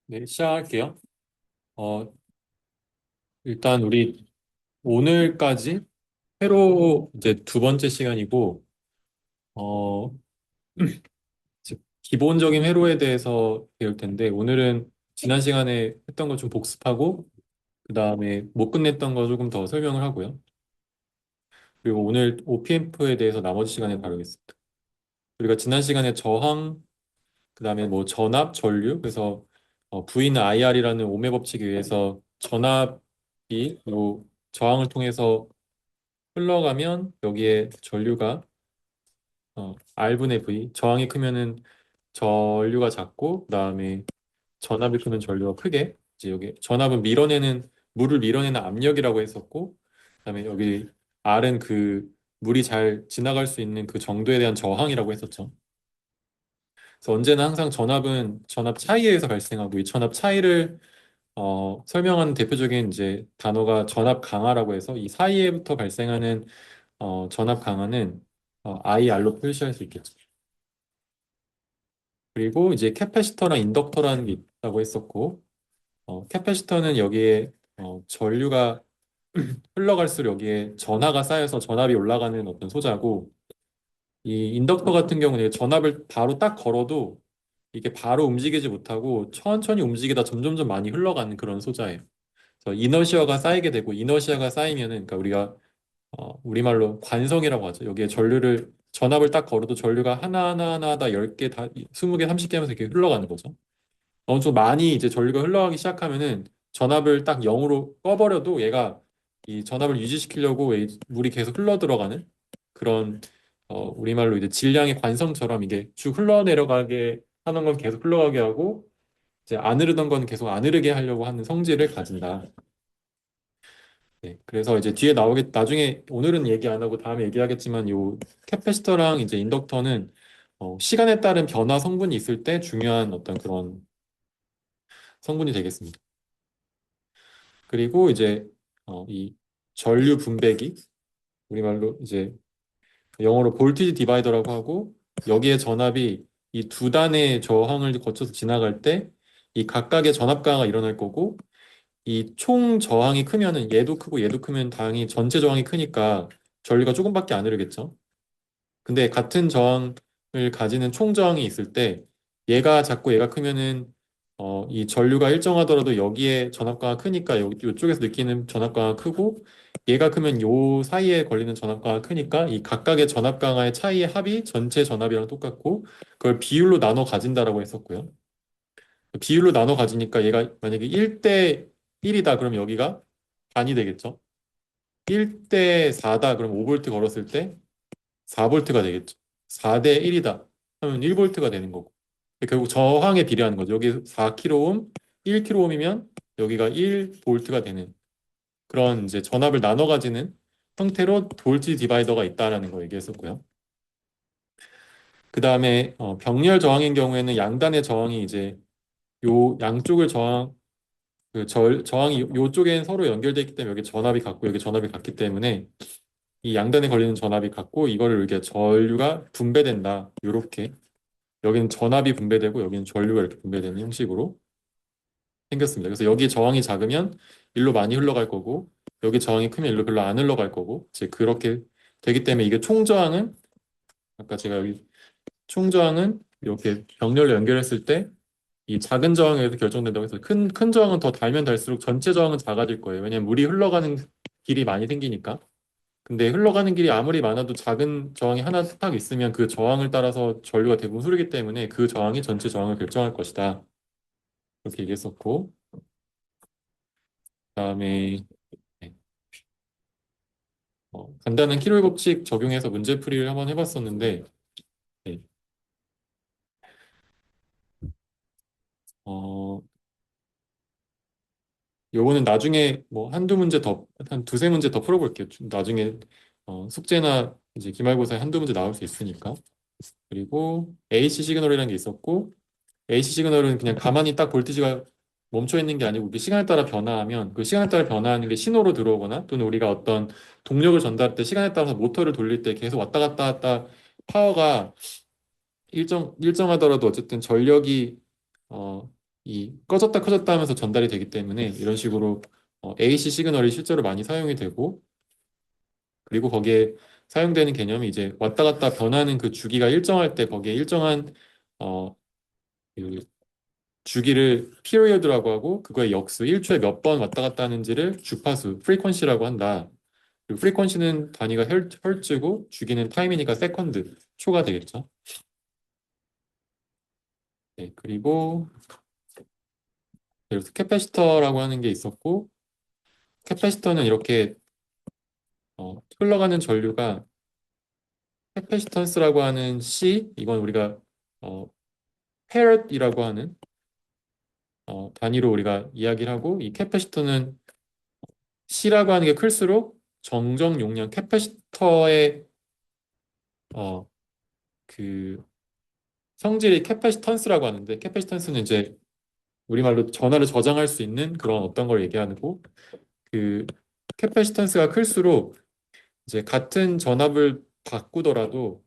네, 시작할게요. 어, 일단 우리 오늘까지 회로 이제 두 번째 시간이고, 어, 이제 기본적인 회로에 대해서 배울 텐데, 오늘은 지난 시간에 했던 거 좀 복습하고, 그 다음에 못 끝냈던 거 조금 더 설명을 하고요. 그리고 오늘 OPMF에 대해서 나머지 시간에 다루겠습니다. 우리가 지난 시간에 저항, 그 다음에 뭐 전압, 전류, 그래서 V는 IR이라는 오매 법칙에 의해서 전압이 요 저항을 통해서 흘러가면 여기에 전류가 R분의 V 저항이 크면은 전류가 작고 그다음에 전압이 크면 전류가 크게 이제 여기 전압은 밀어내는 물을 밀어내는 압력이라고 했었고 그다음에 여기 R은 그 물이 잘 지나갈 수 있는 그 정도에 대한 저항이라고 했었죠. 그래서 언제나 항상 전압은 전압 차이에 의해서 발생하고 이 전압 차이를 설명하는 대표적인 이제 단어가 전압 강하라고 해서 이 사이에부터 발생하는 전압 강하는 IR로 표시할 수 있겠죠. 그리고 이제 캐패시터랑 인덕터라는 게 있다고 했었고, 캐패시터는 여기에 전류가 흘러갈수록 여기에 전하가 쌓여서 전압이 올라가는 어떤 소자고, 이 인덕터 같은 경우는 전압을 바로 딱 걸어도 이게 바로 움직이지 못하고 천천히 움직이다 점점점 많이 흘러가는 그런 소자예요. 그래서 이너시아가 쌓이게 되고 이너시아가 쌓이면은 그러니까 우리가 우리말로 관성이라고 하죠. 여기에 전류를 전압을 딱 걸어도 전류가 하나하나 하나하나 10개 다 20개 30개 하면서 이렇게 흘러가는 거죠. 어느 정도 많이 이제 전류가 흘러가기 시작하면은 전압을 딱 0으로 꺼버려도 얘가 이 전압을 유지시키려고 이 물이 계속 흘러 들어가는 그런 우리말로 이제 질량의 관성처럼 이게 쭉 흘러내려가게 하는 건 계속 흘러가게 하고 이제 안 흐르던 건 계속 안 흐르게 하려고 하는 성질을 가진다. 네, 그래서 이제 뒤에 나오겠 나중에 오늘은 얘기 안 하고 다음에 얘기하겠지만 요 캐패시터랑 이제 인덕터는 시간에 따른 변화 성분이 있을 때 중요한 어떤 그런 성분이 되겠습니다. 그리고 이제 이 전류 분배기 우리말로 이제 영어로 볼티지 디바이더라고 하고 여기에 전압이 이 두 단의 저항을 거쳐서 지나갈 때 이 각각의 전압 강화가 일어날 거고 이 총 저항이 크면은 얘도 크고 얘도 크면 당연히 전체 저항이 크니까 전류가 조금밖에 안 흐르겠죠. 근데 같은 저항을 가지는 총 저항이 있을 때 얘가 작고 얘가 크면은 이 전류가 일정하더라도 여기에 전압가가 크니까 여기 이쪽에서 느끼는 전압가가 크고 얘가 크면 요 사이에 걸리는 전압가가 크니까 이 각각의 전압강화의 차이의 합이 전체 전압이랑 똑같고 그걸 비율로 나눠 가진다라고 했었고요. 비율로 나눠 가지니까 얘가 만약에 1대 1이다 그럼 여기가 반이 되겠죠. 1대 4다 그럼 5볼트 걸었을 때 4볼트가 되겠죠. 4대 1이다 하면 1볼트가 되는 거고. 결국 저항에 비례하는 거죠. 여기 4kΩ, 1kΩ이면 여기가 1볼트가 되는 그런 이제 전압을 나눠 가지는 형태로 볼트 디바이더가 있다라는 거 얘기했었고요. 그 다음에 병렬 저항인 경우에는 양단의 저항이 이제 요 양쪽을 저항이 요쪽엔 서로 연결되어 있기 때문에 여기 전압이 같고 여기 전압이 같기 때문에 이 양단에 걸리는 전압이 같고 이거를 이렇게 전류가 분배된다. 요렇게 여기는 전압이 분배되고 여기는 전류가 이렇게 분배되는 형식으로 생겼습니다. 그래서 여기 저항이 작으면 일로 많이 흘러갈 거고 여기 저항이 크면 일로 별로 안 흘러갈 거고 이제 그렇게 되기 때문에 이게 총저항은 아까 제가 여기 총저항은 이렇게 병렬로 연결했을 때 이 작은 저항에 의해서 결정된다고 해서 큰 저항은 더 달면 달수록 전체 저항은 작아질 거예요. 왜냐면 물이 흘러가는 길이 많이 생기니까. 근데 흘러가는 길이 아무리 많아도 작은 저항이 하나 딱 있으면 그 저항을 따라서 전류가 대부분 흐르기 때문에 그 저항이 전체 저항을 결정할 것이다. 그렇게 얘기했었고, 그다음에 네, 간단한 킬로의 법칙 적용해서 문제풀이를 한번 해봤었는데, 네, 어, 요거는 나중에 뭐 한두 문제 더, 한 두세 문제 더 풀어볼게요. 나중에 숙제나 이제 기말고사에 한두 문제 나올 수 있으니까. 그리고 AC 시그널이라는 게 있었고, AC 시그널은 그냥 가만히 딱 볼티지가 멈춰 있는 게 아니고 이게 시간에 따라 변화하면 그 시간에 따라 변화하는 게 신호로 들어오거나 또는 우리가 어떤 동력을 전달할 때 시간에 따라서 모터를 돌릴 때 계속 왔다 갔다 왔다 파워가 일정하더라도 어쨌든 전력이 이 꺼졌다 켜졌다 하면서 전달이 되기 때문에 이런 식으로 AC 시그널이 실제로 많이 사용이 되고, 그리고 거기에 사용되는 개념이 이제 왔다 갔다 변하는 그 주기가 일정할 때 거기에 일정한 어, 그 주기를 period라고 하고, 그거의 역수 1초에 몇 번 왔다 갔다 하는지를 주파수 frequency라고 한다. 그리고 frequency는 단위가 헬츠고 주기는 타임이니까 세컨드, 초가 되겠죠. 네, 그리고 캐패시터라고 하는 게 있었고, 캐패시터는 이렇게 흘러가는 전류가 캐패시턴스라고 하는 C, 이건 우리가 어, 페럿이라고 하는 단위로 우리가 이야기를 하고, 이 캐패시터는 C라고 하는 게 클수록 정정 용량 캐패시터의 어, 그 성질이 캐패시턴스라고 하는데, 캐패시턴스는 이제 우리말로 전하를 저장할 수 있는 그런 어떤 걸 얘기하는 거. 그 캐패시턴스가 클수록 이제 같은 전압을 바꾸더라도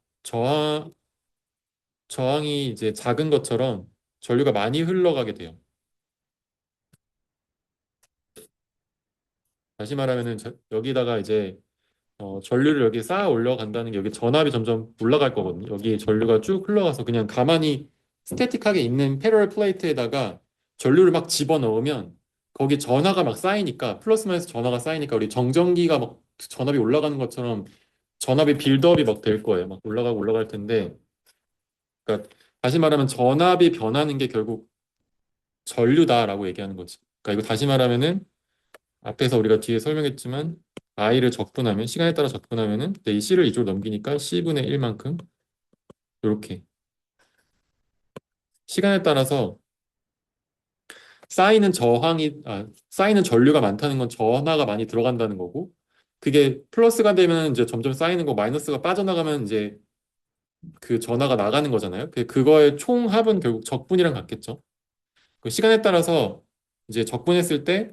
저항이 이제 작은 것처럼 전류가 많이 흘러가게 돼요. 다시 말하면은 여기다가 이제 전류를 여기 쌓아 올려간다는 게, 여기 전압이 점점 올라갈 거거든요. 여기 전류가 쭉 흘러가서 그냥 가만히 스태틱하게 있는 패러럴 플레이트에다가 전류를 막 집어넣으면 거기 전하가 막 쌓이니까, 플러스 마이너스 전하가 쌓이니까 우리 정전기가 막 전압이 올라가는 것처럼 전압이 빌드업이 막 될 거예요. 막 올라가고 올라갈 텐데, 그러니까 다시 말하면 전압이 변하는 게 결국 전류다라고 얘기하는 거지. 그러니까 이거 다시 말하면은 앞에서 우리가 뒤에 설명했지만 i를 적분하면, 시간에 따라 적분하면은 이 c를 이쪽으로 넘기니까 c분의 1만큼, 이렇게 시간에 따라서 쌓이는 전류가 많다는 건 전하가 많이 들어간다는 거고, 그게 플러스가 되면 이제 점점 쌓이는 거, 마이너스가 빠져나가면 이제 그 전하가 나가는 거잖아요. 그거의 총합은 결국 적분이랑 같겠죠. 그 시간에 따라서 이제 적분했을 때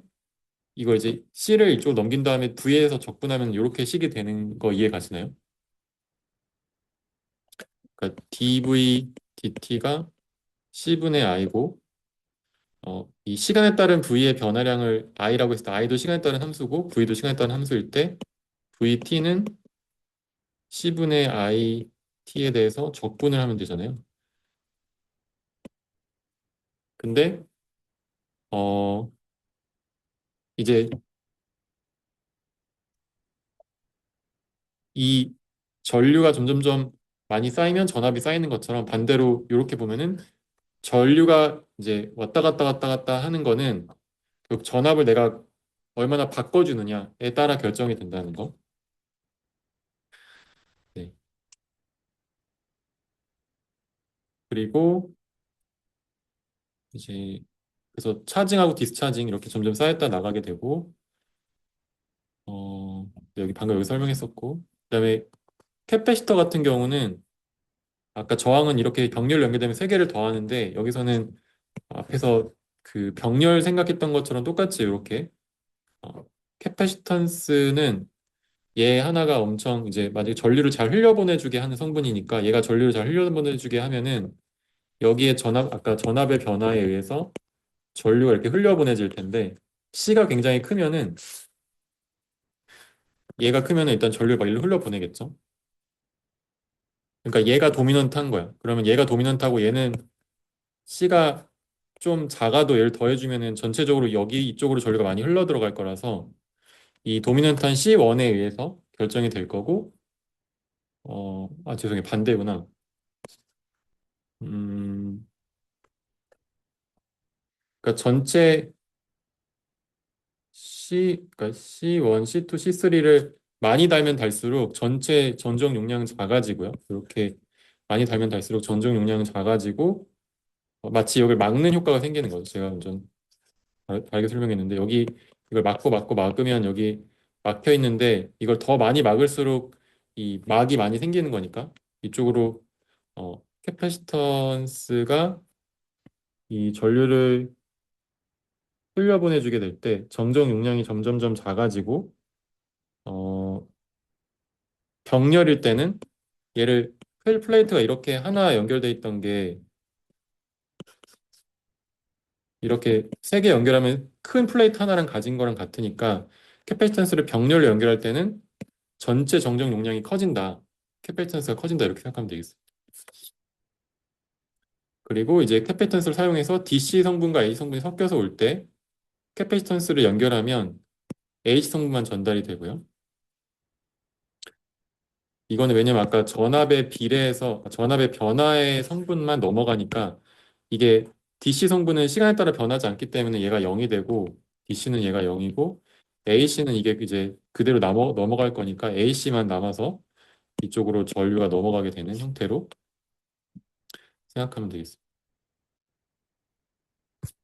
이거 이제 C를 이쪽으로 넘긴 다음에 V에서 적분하면 이렇게 식이 되는 거 이해 가시나요? 그러니까 dv dt가 C분의 I고, 이 시간에 따른 V의 변화량을 I라고 했을 때 I도 시간에 따른 함수고 V도 시간에 따른 함수일 때 VT는 C분의 I t에 대해서 적분을 하면 되잖아요. 근데 어 이제 이 전류가 점점점 많이 쌓이면 전압이 쌓이는 것처럼, 반대로 이렇게 보면은 전류가 이제 왔다 갔다 왔다 갔다 하는 거는 그 전압을 내가 얼마나 바꿔주느냐에 따라 결정이 된다는 거. 네. 그리고 이제 그래서 차징하고 디스차징 이렇게 점점 쌓였다 나가게 되고, 여기 방금 여기 설명했었고, 그다음에 캐패시터 같은 경우는 아까 저항은 이렇게 병렬 연결되면 세 개를 더하는데, 여기서는 앞에서 그 병렬 생각했던 것처럼 똑같이 이렇게 어, 캐패시턴스는 얘 하나가 엄청 이제 만약에 전류를 잘 흘려보내주게 하는 성분이니까, 얘가 전류를 잘 흘려보내주게 하면은 여기에 아까 전압의 변화에 의해서 전류가 이렇게 흘려보내질 텐데, C가 굉장히 크면은, 얘가 크면은 일단 전류를 막 일로 흘려보내겠죠. 그러니까 얘가 도미넌트한 거야. 그러면 얘가 도미넌트하고 얘는 C가 좀 작아도 얘를 더해주면은 전체적으로 여기 이쪽으로 전류가 많이 흘러 들어갈 거라서 이 도미넌트한 C1에 의해서 결정이 될 거고, 죄송해요. 반대구나. 음, 그러니까 전체 그러니까 C1, C2, C3를 많이 달면 달수록 전체 전정 용량은 작아지고요. 이렇게 많이 달면 달수록 전정 용량은 작아지고, 마치 여기를 막는 효과가 생기는 거죠. 제가 완전 다르게 설명했는데, 여기 이걸 막고 막고 막으면 여기 막혀 있는데, 이걸 더 많이 막을수록 이 막이 많이 생기는 거니까 이쪽으로 캐패시턴스가 이 전류를 흘려보내주게 될 때 정정 용량이 점점점 작아지고, 어, 병렬일 때는 얘를 플레이트가 이렇게 하나 연결돼 있던 게 이렇게 세 개 연결하면 큰 플레이트 하나랑 가진 거랑 같으니까 캐패시턴스를 병렬로 연결할 때는 전체 정정 용량이 커진다. 캐패시턴스가 커진다 이렇게 생각하면 되겠어요. 그리고 이제 캐패시턴스를 사용해서 DC 성분과 A 성분이 섞여서 올 때 캐패시턴스를 연결하면 H 성분만 전달이 되고요. 이거는 왜냐면 아까 전압의 비례해서 전압의 변화의 성분만 넘어가니까 이게 DC 성분은 시간에 따라 변하지 않기 때문에 얘가 0이 되고 DC는 얘가 0이고 AC는 이게 이제 그대로 넘어갈 거니까 AC만 남아서 이쪽으로 전류가 넘어가게 되는 형태로 생각하면 되겠습니다.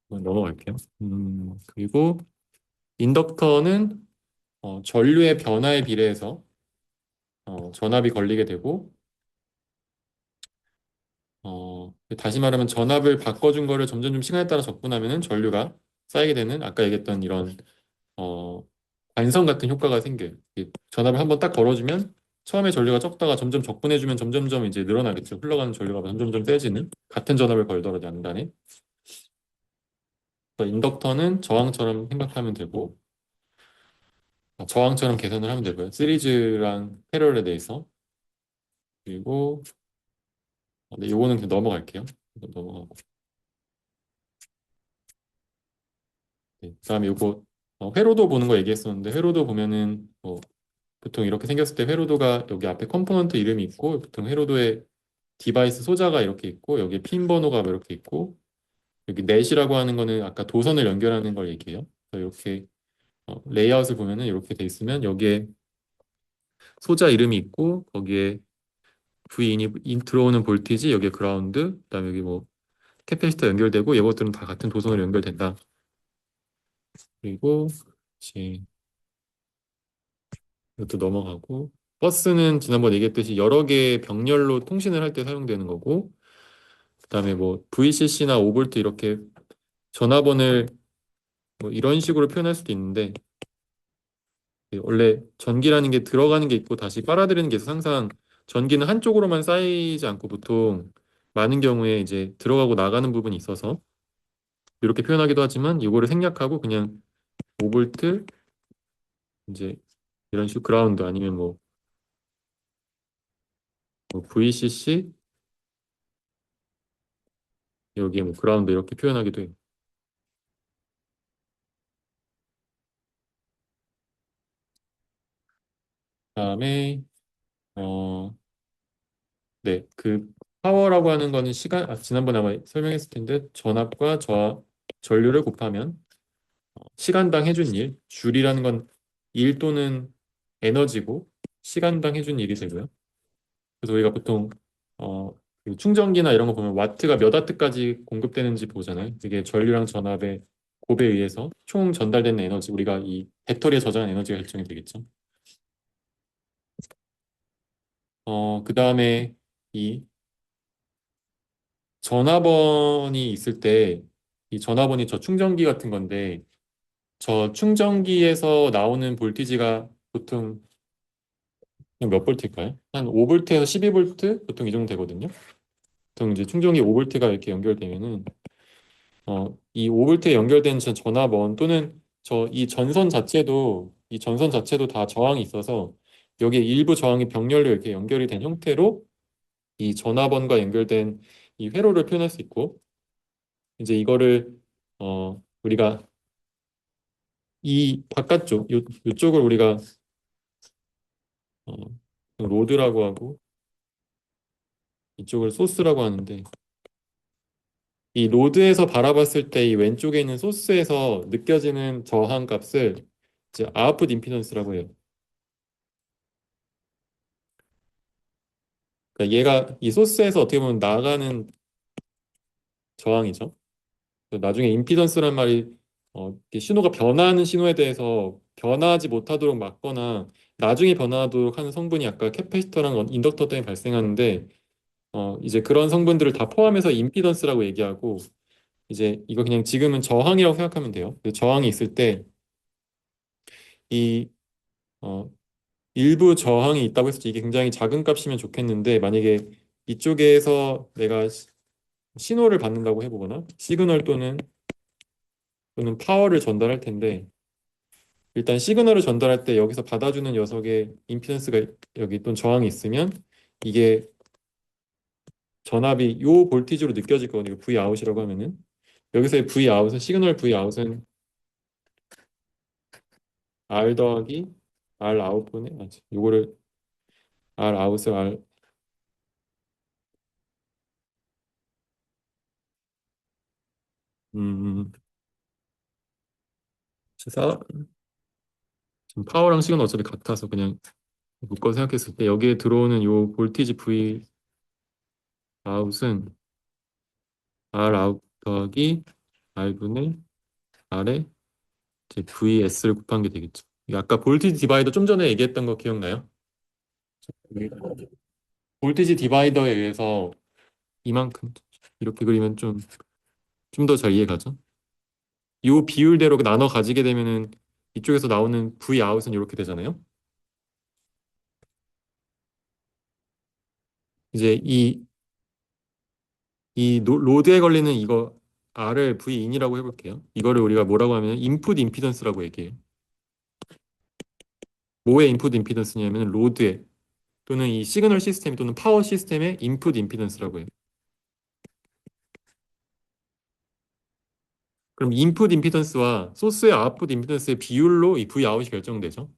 넘어갈게요. 그리고 인덕터는 전류의 변화에 비례해서 전압이 걸리게 되고 다시 말하면 전압을 바꿔준 거를 점점 좀 시간에 따라 적분하면은 전류가 쌓이게 되는 아까 얘기했던 이런 어, 관성 같은 효과가 생겨요. 이 전압을 한번 딱 걸어주면 처음에 전류가 적다가 점점 적분해주면 점점점 이제 늘어나겠죠. 흘러가는 전류가 점점점 세지는 같은 전압을 걸더라도 양단에. 그래서 인덕터는 저항처럼 생각하면 되고 저항처럼 계산을 하면 되고요. 시리즈랑 패럴에 대해서 그리고 네, 요거는 그냥 넘어갈게요. 이거 넘어가고 네, 그다음에 요거 회로도 보는 거 얘기했었는데 회로도 보면은 보통 이렇게 생겼을 때 회로도가 여기 앞에 컴포넌트 이름이 있고 보통 회로도에 디바이스 소자가 이렇게 있고 여기 핀 번호가 뭐 이렇게 있고 여기 넷이라고 하는 거는 아까 도선을 연결하는 걸 얘기해요. 그래서 이렇게 레이아웃을 보면은 이렇게 돼 있으면 여기에 소자 이름이 있고 거기에 V인이 들어오는 볼티지 여기에 그라운드 그다음에 여기 뭐 캐패시터 연결되고 이것들은 다 같은 도선으로 연결된다. 그리고 이제 이것도 넘어가고 버스는 지난번에 얘기했듯이 여러 개의 병렬로 통신을 할 때 사용되는 거고 그다음에 뭐 VCC나 5V 이렇게 전화번을 뭐 이런 식으로 표현할 수도 있는데 원래 전기라는 게 들어가는 게 있고 다시 빨아들이는 게 있어서 항상 전기는 한쪽으로만 쌓이지 않고 보통 많은 경우에 이제 들어가고 나가는 부분이 있어서 이렇게 표현하기도 하지만 이거를 생략하고 그냥 5V 이제 이런 식으로 그라운드 아니면 뭐 VCC 여기에 뭐 그라운드 이렇게 표현하기도 해요. 그다음에 어 네, 그 파워라고 하는 거는 시간 지난번에 아마 설명했을 텐데 전압과 전류를 곱하면 시간당 해준 일, 줄이라는 건 일 또는 에너지고 시간당 해준 일이 되고요. 그래서 우리가 보통 어, 그 충전기나 이런 거 보면 와트가 몇 와트까지 공급되는지 보잖아요. 이게 전류랑 전압의 곱에 의해서 총 전달되는 에너지, 우리가 이 배터리에 저장한 에너지가 결정이 되겠죠. 그 다음에 이 전화번이 있을 때 이 전화번이 저 충전기 같은 건데 저 충전기에서 나오는 볼티지가 보통 몇 볼트일까요? 한 5볼트에서 12볼트 보통 이 정도 되거든요. 보통 이제 충전기 5볼트가 이렇게 연결되면은 이 5볼트에 연결된 전화번 또는 이 전선 자체도 다 저항이 있어서 여기에 일부 저항이 병렬로 이렇게 연결이 된 형태로 이 전화번과 연결된 이 회로를 표현할 수 있고 이제 이거를 우리가 이 바깥쪽 요쪽을 우리가 어, 로드라고 하고 이쪽을 소스라고 하는데 이 로드에서 바라봤을 때 이 왼쪽에 있는 소스에서 느껴지는 저항 값을 이제 아웃풋 임피던스라고 해요. 그러니까 얘가 이 소스에서 어떻게 보면 나가는 저항이죠. 그래서 나중에 임피던스란 말이 이렇게 신호가 변화하는 신호에 대해서 변화하지 못하도록 막거나 나중에 변화하도록 하는 성분이 아까 캐패시터랑 인덕터 때문에 발생하는데 이제 그런 성분들을 다 포함해서 임피던스라고 얘기하고 이제 이거 그냥 지금은 저항이라고 생각하면 돼요. 그 저항이 있을 때 이 일부 저항이 있다고 해서 이게 굉장히 작은 값이면 좋겠는데 만약에 이쪽에서 내가 신호를 받는다고 해보거나 시그널 또는 또는 파워를 전달할 텐데 일단 시그널을 전달할 때 여기서 받아주는 녀석의 임피던스가 여기 또는 저항이 있으면 이게 전압이 요 볼티지로 느껴질 거거든요. V 아웃이라고 하면은 여기서의 V 아웃은 시그널 V 아웃은 R 더하기 R 아웃분의 요거를 R 아웃을 R 음 사- 지금 파워랑 시그널 어차피 같아서 그냥 묶어 생각했을 때 여기에 들어오는 요 볼티지 V 아웃은 R 아웃 더하기 R분의 R에 이제 VS를 곱한 게 되겠죠. 이게 아까 볼티지 디바이더 좀 전에 얘기했던 거 기억나요? 볼티지 디바이더에 의해서 이만큼 이렇게 그리면 좀 더 잘 이해가죠? 이 비율대로 나눠 가지게 되면은 이쪽에서 나오는 V 아웃은 이렇게 되잖아요. 이제 이 로드에 걸리는 이거 R을 V인이라고 해볼게요. 이거를 우리가 뭐라고 하면 인풋 임피던스라고 얘기해요. 뭐의 인풋 임피던스냐면 로드에 또는 이 시그널 시스템 또는 파워 시스템의 인풋 임피던스라고 해요. 그럼 인풋 임피던스와 소스의 아웃풋 임피던스의 비율로 이 V 아웃이 결정되죠.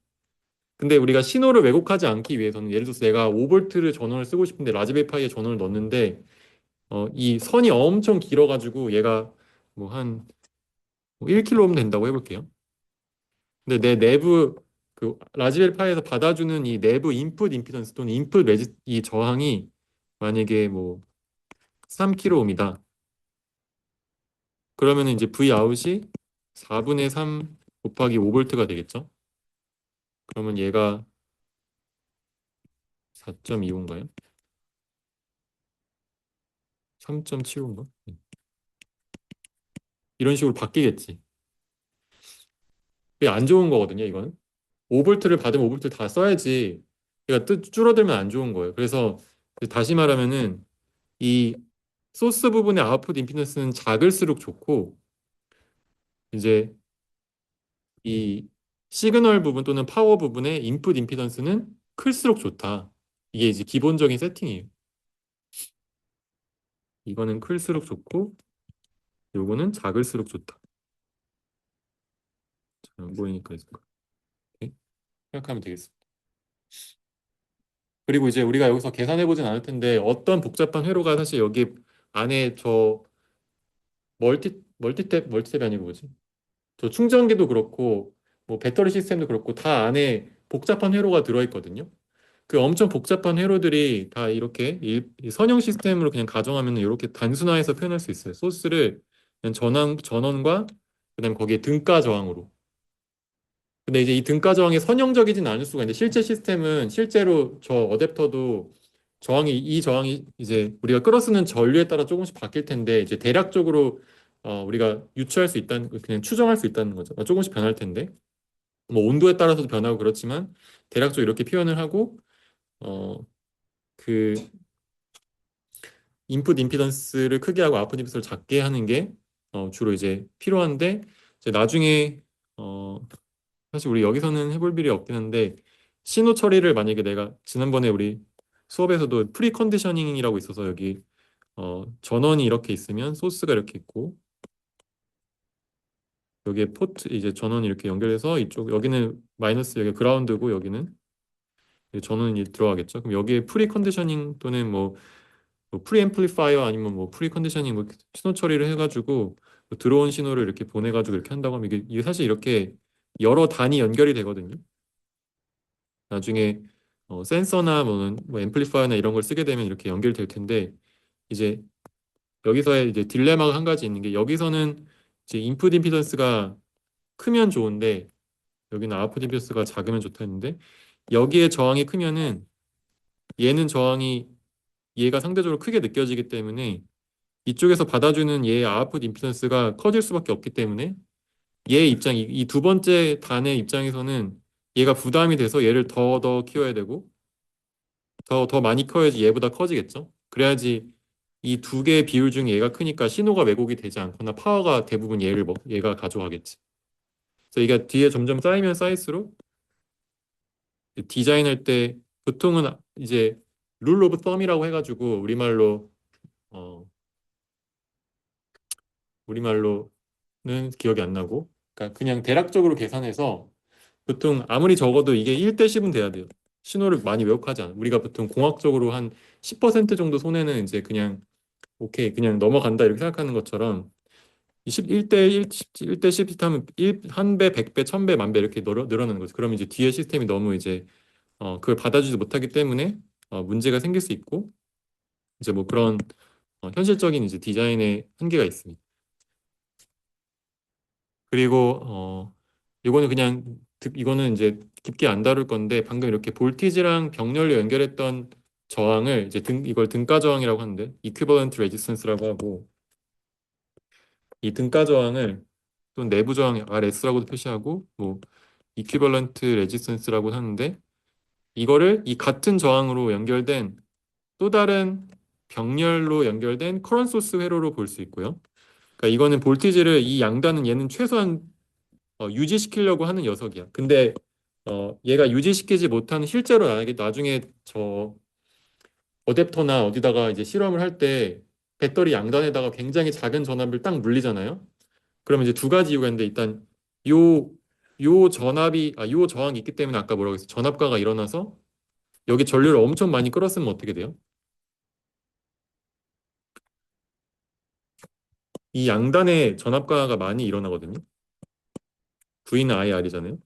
근데 우리가 신호를 왜곡하지 않기 위해서는 예를 들어서 내가 5볼트를 전원을 쓰고 싶은데 라즈베리 파이에 전원을 넣었는데 이 선이 엄청 길어가지고 얘가 뭐 한 1kΩ 된다고 해볼게요. 근데 내 내부 그 라즈베리 파이에서 받아주는 이 내부 인풋 임피던스 또는 인풋 레지 이 저항이 만약에 뭐 3kΩ이다. 그러면 이제 V 아웃이 4분의 3 곱하기 5볼트가 되겠죠. 그러면 얘가 4.25인가요? 3.75인가? 이런 식으로 바뀌겠지. 이게 안 좋은 거거든요, 이건. 5볼트를 받으면 5볼트 다 써야지. 그러니까 줄어들면 안 좋은 거예요. 그래서 다시 말하면은 이 소스 부분의 아웃풋 임피던스는 작을수록 좋고 이제 이 시그널 부분 또는 파워 부분의 인풋 임피던스는 클수록 좋다. 이게 이제 기본적인 세팅이에요. 이거는 클수록 좋고 요거는 작을수록 좋다. 잘 안 보이니까 이렇게 생각하면 되겠습니다. 그리고 이제 우리가 여기서 계산해 보진 않을 텐데 어떤 복잡한 회로가 사실 여기 안에 저 멀티탭이 아니고 뭐지? 저 충전기도 그렇고 뭐 배터리 시스템도 그렇고 다 안에 복잡한 회로가 들어있거든요. 그 엄청 복잡한 회로들이 다 이렇게 이 선형 시스템으로 그냥 가정하면 이렇게 단순화해서 표현할 수 있어요. 소스를 그냥 전원과 그다음 거기에 등가 저항으로. 근데 이제 이 등가 저항이 선형적이진 않을 수가 있는데 실제 시스템은 실제로 저 어댑터도 이 저항이 이제 우리가 끌어쓰는 전류에 따라 조금씩 바뀔 텐데 이제 대략적으로 우리가 유추할 수 있다는 그냥 추정할 수 있다는 거죠. 조금씩 변할 텐데 뭐 온도에 따라서도 변하고 그렇지만 대략적으로 이렇게 표현을 하고 그 인풋 임피던스를 크게 하고 아웃풋 임피던스를 작게 하는 게 주로 이제 필요한데 이제 나중에 어, 사실 우리 여기서는 해볼 일이 없긴 한데 신호 처리를 만약에 내가 지난번에 우리 수업에서도 프리 컨디셔닝이라고 있어서 여기 전원이 이렇게 있으면 소스가 이렇게 있고 여기에 포트 이제 전원이 이렇게 연결해서 이쪽 여기는 마이너스 여기 그라운드고 여기는 전원이 들어가겠죠. 그럼 여기에 프리 컨디셔닝 또는 뭐 프리 앰플리파이어 아니면 뭐 프리 컨디셔닝 뭐 신호 처리를 해가지고 뭐 들어온 신호를 이렇게 보내가지고 이렇게 한다고 하면 이게 사실 이렇게 여러 단위 연결이 되거든요. 나중에 센서나 뭐 앰플리파이어나 이런 걸 쓰게 되면 이렇게 연결될 텐데 이제 여기서의 이제 딜레마가 한 가지 있는 게 여기서는 이제 인풋 임피던스가 크면 좋은데 여기는 아웃풋 임피던스가 작으면 좋다 했는데 여기에 저항이 크면은 얘는 저항이 얘가 상대적으로 크게 느껴지기 때문에 이쪽에서 받아주는 얘의 아웃풋 임피던스가 커질 수밖에 없기 때문에 얘의 입장 이 두 번째 단의 입장에서는 얘가 부담이 돼서 얘를 더 키워야 되고 더 많이 커야지 얘보다 커지겠죠. 그래야지 이 두 개의 비율 중에 얘가 크니까 신호가 왜곡이 되지 않거나 파워가 대부분 얘가 가져가겠지. 그래서 이게 뒤에 점점 쌓이면 쌓일수록 디자인할 때 보통은 이제 룰 오브 썸이라고 해가지고 어 우리말로는 기억이 안 나고 그러니까 그냥 대략적으로 계산해서 보통 아무리 적어도 이게 1대 10은 돼야 돼요. 신호를 많이 왜곡하지 않아. 우리가 보통 공학적으로 한 10% 정도 손해는 이제 그냥 오케이 그냥 넘어간다 이렇게 생각하는 것처럼 1대 1, 1대 10 하면 1, 배 100배, 1000배, 만배 이렇게 늘어나는 거죠. 그러면 이제 뒤에 시스템이 너무 이제 그걸 받아주지 못하기 때문에 문제가 생길 수 있고 이제 뭐 그런 현실적인 이제 디자인의 한계가 있습니다. 그리고 이거는 이거는 이제 깊게 안 다룰 건데 방금 이렇게 볼티지랑 병렬로 연결했던 저항을 이제 이걸 등가 저항이라고 하는데 equivalent resistance라고 하고 이 등가 저항을 또는 내부 저항 RS라고도 표시하고 뭐 equivalent resistance라고 하는데 이거를 이 같은 저항으로 연결된 또 다른 병렬로 연결된 커런트 소스 회로로 볼 수 있고요. 그러니까 이거는 볼티지를 이 양단은 얘는 최소한 유지시키려고 하는 녀석이야. 근데 얘가 유지시키지 못하는 실제로 만약에 나중에 저 어댑터나 어디다가 이제 실험을 할 때 배터리 양단에다가 굉장히 작은 전압을 딱 물리잖아요. 그러면 이제 두 가지 이유가 있는데 일단 요 요 저항이 있기 때문에 아까 뭐라고 했어? 전압과가 일어나서 여기 전류를 엄청 많이 끌었으면 어떻게 돼요? 이 양단에 전압과가 많이 일어나거든요. V는 IR이잖아요.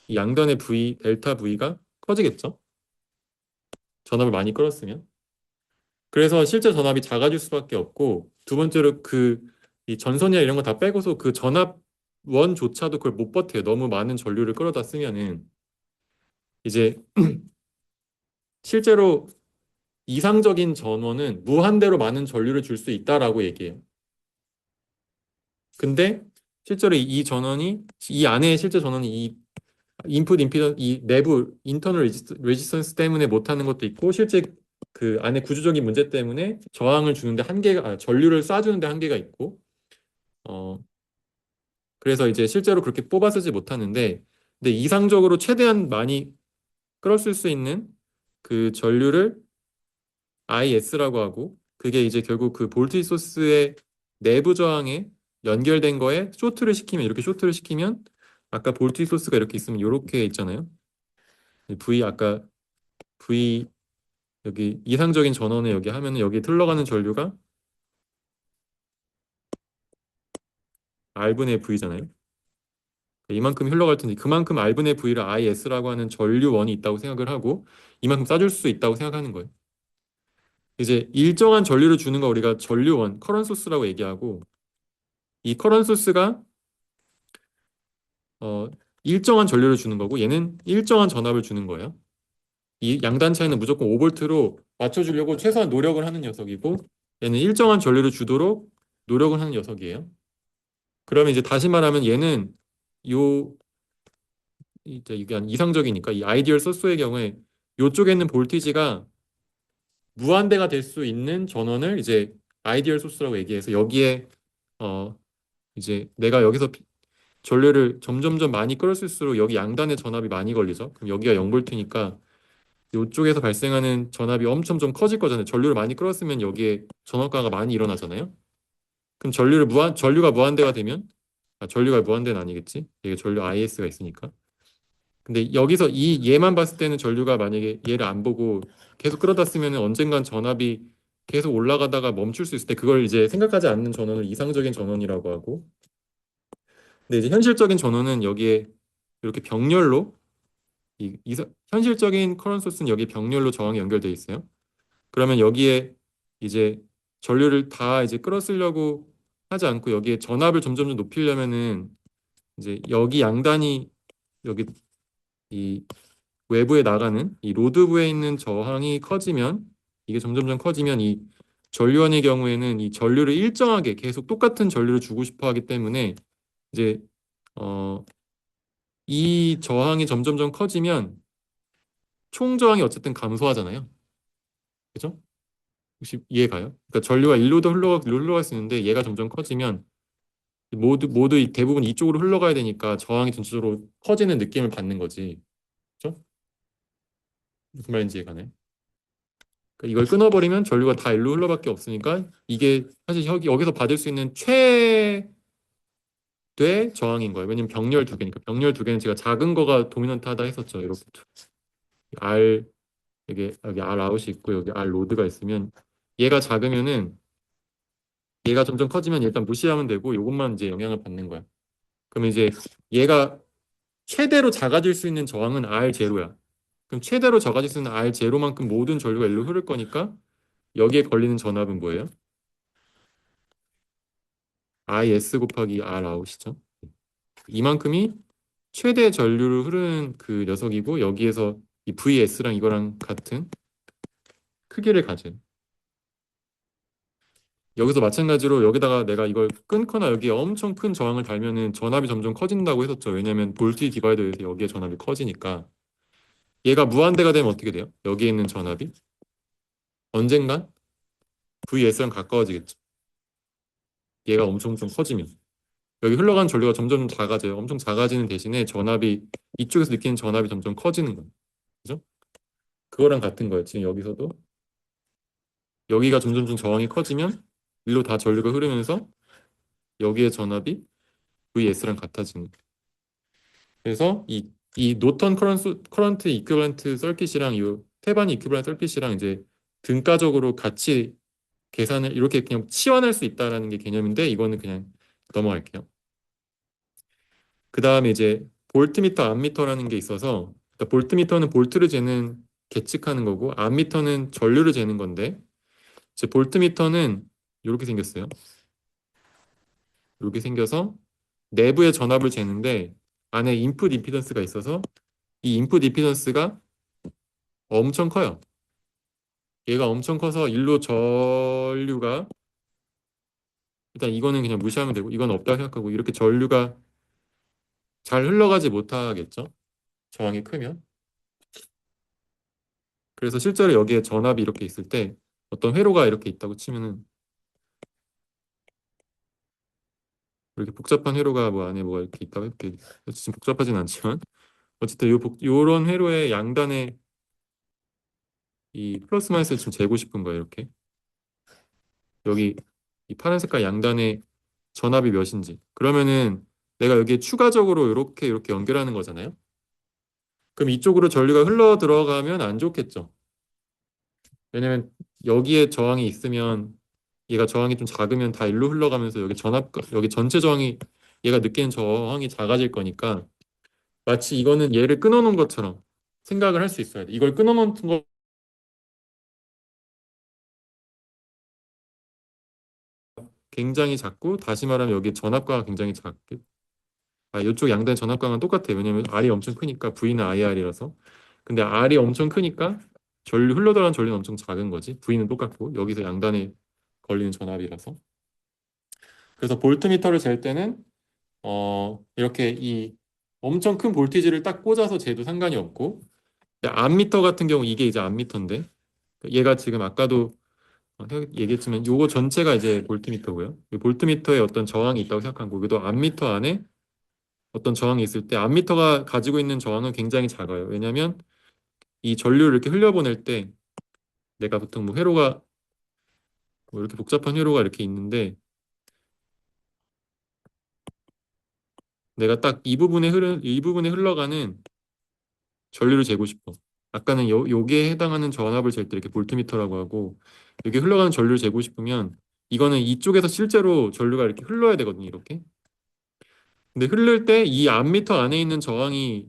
이 양단의 델타 V가 커지겠죠? 전압을 많이 끌었으면. 그래서 실제 전압이 작아질 수밖에 없고 두 번째로 이 전선이나 이런 거 다 빼고서 그 전압원조차도 그걸 못 버텨요. 너무 많은 전류를 끌어다 쓰면은 이제 실제로 이상적인 전원은 무한대로 많은 전류를 줄 수 있다라고 얘기해요. 근데 실제로 이 전원이 이 안에 실제 전원이 이 인풋 임피던 이 내부 인터널 레지스턴스 때문에 못하는 것도 있고 실제 그 안에 구조적인 문제 때문에 저항을 주는데 전류를 쏴주는데 한계가 있고 어 그래서 이제 실제로 그렇게 뽑아 쓰지 못하는데 근데 이상적으로 최대한 많이 끌었을 수 있는 그 전류를 IS라고 하고 그게 이제 결국 그 볼티지 소스의 내부 저항에 연결된 거에 이렇게 쇼트를 시키면 아까 볼티지 소스가 이렇게 있으면 이렇게 있잖아요. 아까 V 여기 이상적인 전원에 여기 하면은 여기 흘러가는 전류가 R분의 V잖아요. 이만큼 흘러갈 텐데 그만큼 R분의 V를 IS라고 하는 전류원이 있다고 생각을 하고 이만큼 쏴줄 수 있다고 생각하는 거예요. 이제 일정한 전류를 주는 거 우리가 전류원, 커런 소스라고 얘기하고 이 커런 소스가 어, 일정한 전류를 주는 거고 얘는 일정한 전압을 주는 거예요. 이 양단 차이는 무조건 5볼트로 맞춰주려고 최소한 노력을 하는 녀석이고 얘는 일정한 전류를 주도록 노력을 하는 녀석이에요. 그러면 이제 다시 말하면 얘는 요 이제 이게 이상적이니까 이 아이디얼 소스의 경우에 요쪽에 있는 볼티지가 무한대가 될 수 있는 전원을 이제 아이디얼 소스라고 얘기해서 여기에 어 이제 내가 여기서 전류를 점점점 많이 끌었을수록 여기 양단의 전압이 많이 걸리죠. 그럼 여기가 0볼트니까 이쪽에서 발생하는 전압이 엄청 좀 커질 거잖아요. 전류를 많이 끌었으면 여기에 전압과가 많이 일어나잖아요. 그럼 전류가 무한대가 되면 전류가 무한대는 아니겠지. 이게 전류 IS가 있으니까. 근데 여기서 얘만 봤을 때는 전류가 만약에 얘를 안 보고 계속 끌어다 쓰면 언젠간 전압이 계속 올라가다가 멈출 수 있을 때 그걸 이제 생각하지 않는 전원을 이상적인 전원이라고 하고 근데 이제 현실적인 전원은 여기에 이렇게 병렬로 현실적인 커런트 소스는 여기 병렬로 저항이 연결돼 있어요. 그러면 여기에 이제 전류를 다 이제 끌어쓰려고 하지 않고 여기에 전압을 점점 높이려면은 이제 여기 양단이 여기 이 외부에 나가는 이 로드부에 있는 저항이 커지면 이게 점점점 커지면 이 전류원의 경우에는 이 전류를 일정하게 계속 똑같은 전류를 주고 싶어 하기 때문에 이제 어, 이 저항이 점점점 커지면 총 저항이 어쨌든 감소하잖아요. 그죠? 혹시 이해가요? 그러니까 전류가 일로 흘러갈 수 있는데 얘가 점점 커지면 모두 대부분 이쪽으로 흘러가야 되니까 저항이 전체적으로 커지는 느낌을 받는 거지. 그렇죠? 무슨 말인지 이해가네. 그러니까 이걸 끊어버리면 전류가 다 일로 흘러밖에 없으니까 이게 사실 여기서 받을 수 있는 최대 저항인 거예요. 왜냐면 병렬 두 개니까. 병렬 두 개는 제가 작은 거가 도미넌트하다 했었죠. 이렇게 R 여기 R 아웃이 있고 여기 R 로드가 있으면 얘가 작으면은 얘가 점점 커지면 일단 무시하면 되고 이것만 이제 영향을 받는 거야. 그러면 이제 얘가 최대로 작아질 수 있는 저항은 R0야. 그럼 최대로 작아질 수 있는 R0만큼 모든 전류가 일로 흐를 거니까 여기에 걸리는 전압은 뭐예요? IS 곱하기 R 아웃이죠. 이만큼이 최대 전류를 흐르는 그 녀석이고 여기에서 이 VS랑 이거랑 같은 크기를 가진. 여기서 마찬가지로 여기다가 내가 이걸 끊거나 여기에 엄청 큰 저항을 달면은 전압이 점점 커진다고 했었죠. 왜냐면 볼트 디바이더에서 여기에 전압이 커지니까. 얘가 무한대가 되면 어떻게 돼요? 여기에 있는 전압이 언젠간 VS랑 가까워지겠죠. 얘가 엄청 커지면. 여기 흘러가는 전류가 점점 작아져요. 엄청 작아지는 대신에 전압이 이쪽에서 느끼는 전압이 점점 커지는 거예요. 그죠? 그거랑 같은 거예요. 지금 여기서도 여기가 점점 저항이 커지면 일로 다 전류가 흐르면서 여기의 전압이 VS랑 같아지는 거예요. 그래서 이 노턴 커런트 이퀴밸런트 서킷이랑 이 테바니 이퀴밸런트 서킷이랑 이제 등가적으로 같이 계산을 이렇게 그냥 치환할 수 있다라는 게 개념인데 이거는 그냥 넘어갈게요. 그 다음에 이제 볼트미터, 암미터라는 게 있어서 그러니까 볼트미터는 볼트를 재는 계측하는 거고 암미터는 전류를 재는 건데 이제 볼트미터는 이렇게 생겼어요. 이렇게 생겨서 내부의 전압을 재는데 안에 인풋 임피던스가 있어서 이 인풋 임피던스가 엄청 커요. 얘가 엄청 커서 일로 전류가 일단 이거는 그냥 무시하면 되고 이건 없다고 생각하고 이렇게 전류가 잘 흘러가지 못하겠죠. 저항이 크면. 그래서 실제로 여기에 전압이 이렇게 있을 때 어떤 회로가 이렇게 있다고 치면은 이렇게 복잡한 회로가 뭐 안에 뭐가 이렇게 있다고 해볼게. 지금 복잡하진 않지만 어쨌든 요런 회로의 양단에 이 플러스 마이너스를 지금 재고 싶은 거예요. 이렇게 여기 이 파란 색깔 양단에 전압이 몇인지 그러면은 내가 여기에 추가적으로 이렇게 연결하는 거잖아요. 그럼 이쪽으로 전류가 흘러 들어가면 안 좋겠죠. 왜냐면 여기에 저항이 있으면 얘가 저항이 좀 작으면 다 일로 흘러가면서 여기 전체 저항이 얘가 느끼는 저항이 작아질 거니까 마치 이거는 얘를 끊어놓은 것처럼 생각을 할 수 있어야 돼. 이걸 끊어놓은 거 굉장히 작고 다시 말하면 여기 전압과가 굉장히 작게 이쪽 양단의 전압과는 똑같아요. 왜냐면 R이 엄청 크니까 V는 IR이라서 근데 R이 엄청 크니까 흘러들어가는 전류는 엄청 작은 거지. V는 똑같고 여기서 양단에 걸리는 전압이라서 그래서 볼트미터를 잴 때는 이렇게 이 엄청 큰 볼티지를 딱 꽂아서 재도 상관이 없고 암미터 같은 경우 이게 이제 암미터인데 얘가 지금 아까도 얘기했지만 요거 전체가 이제 볼트미터고요. 이 볼트미터에 어떤 저항이 있다고 생각한 거기도 암미터 안에 어떤 저항이 있을 때 암미터가 가지고 있는 저항은 굉장히 작아요. 왜냐하면 이 전류를 이렇게 흘려보낼 때 내가 보통 뭐 회로가 뭐 이렇게 복잡한 회로가 이렇게 있는데 내가 딱 이 부분에 흘러가는 전류를 재고 싶어. 아까는 요게 해당하는 전압을 잴 때 이렇게 볼트미터라고 하고 여기 흘러가는 전류를 재고 싶으면 이거는 이쪽에서 실제로 전류가 이렇게 흘러야 되거든요. 이렇게. 근데 흐를 때 이 암미터 안에 있는 저항이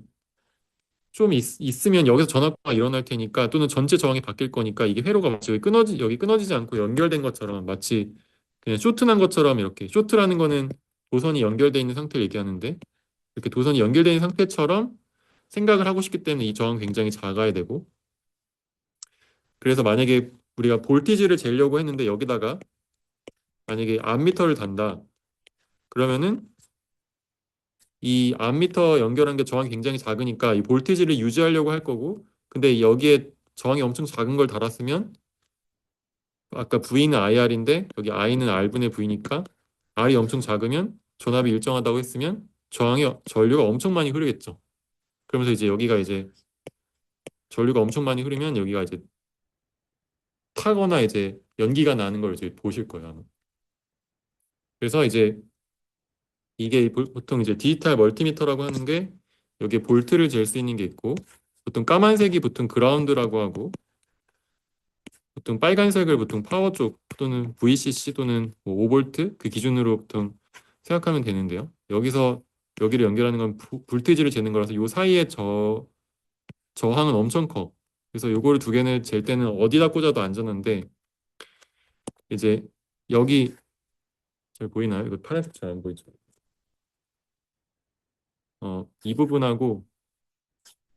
좀 있으면 여기서 전압가 일어날 테니까 또는 전체 저항이 바뀔 거니까 이게 회로가 마치 여기 끊어지지 않고 연결된 것처럼 마치 그냥 쇼트난 것처럼 이렇게 쇼트라는 거는 도선이 연결되어 있는 상태를 얘기하는데 이렇게 도선이 연결되어 있는 상태처럼 생각을 하고 싶기 때문에 이 저항은 굉장히 작아야 되고 그래서 만약에 우리가 볼티지를 재려고 했는데 여기다가 만약에 암미터를 단다 그러면은 이 암미터 연결한 게 저항이 굉장히 작으니까 이 볼티지를 유지하려고 할 거고 근데 여기에 저항이 엄청 작은 걸 달았으면 아까 V는 IR인데 여기 I는 R분의 V니까 R이 엄청 작으면 전압이 일정하다고 했으면 저항이 전류가 엄청 많이 흐르겠죠. 그러면서 이제 여기가 이제 전류가 엄청 많이 흐르면 여기가 이제 타거나 이제 연기가 나는 걸 이제 보실 거예요, 아마. 그래서 이제 이게 보통 이제 디지털 멀티미터라고 하는 게 여기에 볼트를 잴 수 있는 게 있고 보통 까만색이 보통 그라운드라고 하고 보통 빨간색을 보통 파워 쪽 또는 VCC 또는 뭐 5볼트 그 기준으로 보통 생각하면 되는데요. 여기서 여기를 연결하는 건 볼테이지를 재는 거라서 요 사이에 저항은 엄청 커. 그래서 요거를 두 개는 잴 때는 어디다 꽂아도 안전한데 이제 여기 잘 보이나요? 이거 파란색 잘 안 보이죠? 이 부분하고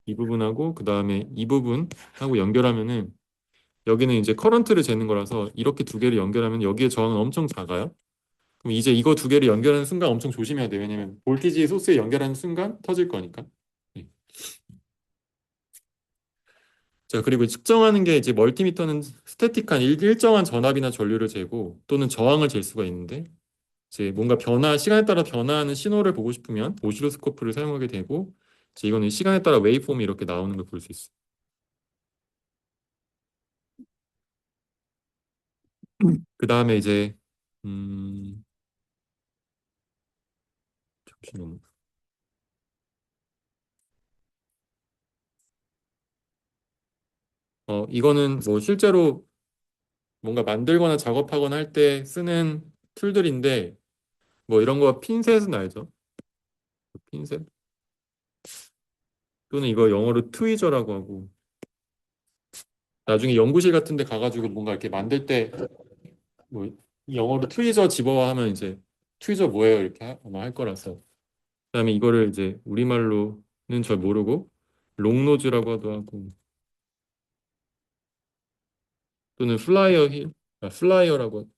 이 부분하고 그 다음에 이 부분하고 연결하면은 여기는 이제 커런트를 재는 거라서 이렇게 두 개를 연결하면 여기에 저항은 엄청 작아요. 그럼 이제 이거 두 개를 연결하는 순간 엄청 조심해야 돼요. 왜냐면 볼티지 소스에 연결하는 순간 터질 거니까. 네. 자, 그리고 측정하는 게 이제 멀티미터는 스태틱한 일정한 전압이나 전류를 재고 또는 저항을 잴 수가 있는데 이제 뭔가 시간에 따라 변화하는 신호를 보고 싶으면 오실로스코프를 사용하게 되고 이제 이거는 시간에 따라 웨이폼이 이렇게 나오는 걸 볼 수 있어요. 그 다음에 이제 음, 잠시만요. 이거는 뭐 실제로 뭔가 만들거나 작업하거나 할 때 쓰는 툴들인데 뭐 이런 거 핀셋은 알죠? 핀셋 또는 이거 영어로 트위저라고 하고 나중에 연구실 같은 데 가가지고 뭔가 이렇게 만들 때 뭐 영어로 트위저 집어와 하면 이제 트위저 뭐예요? 이렇게 아마 할 거라서 그다음에 이거를 이제 우리말로는 잘 모르고 롱노즈라고 하도 하고 또는 플라이어라고 하고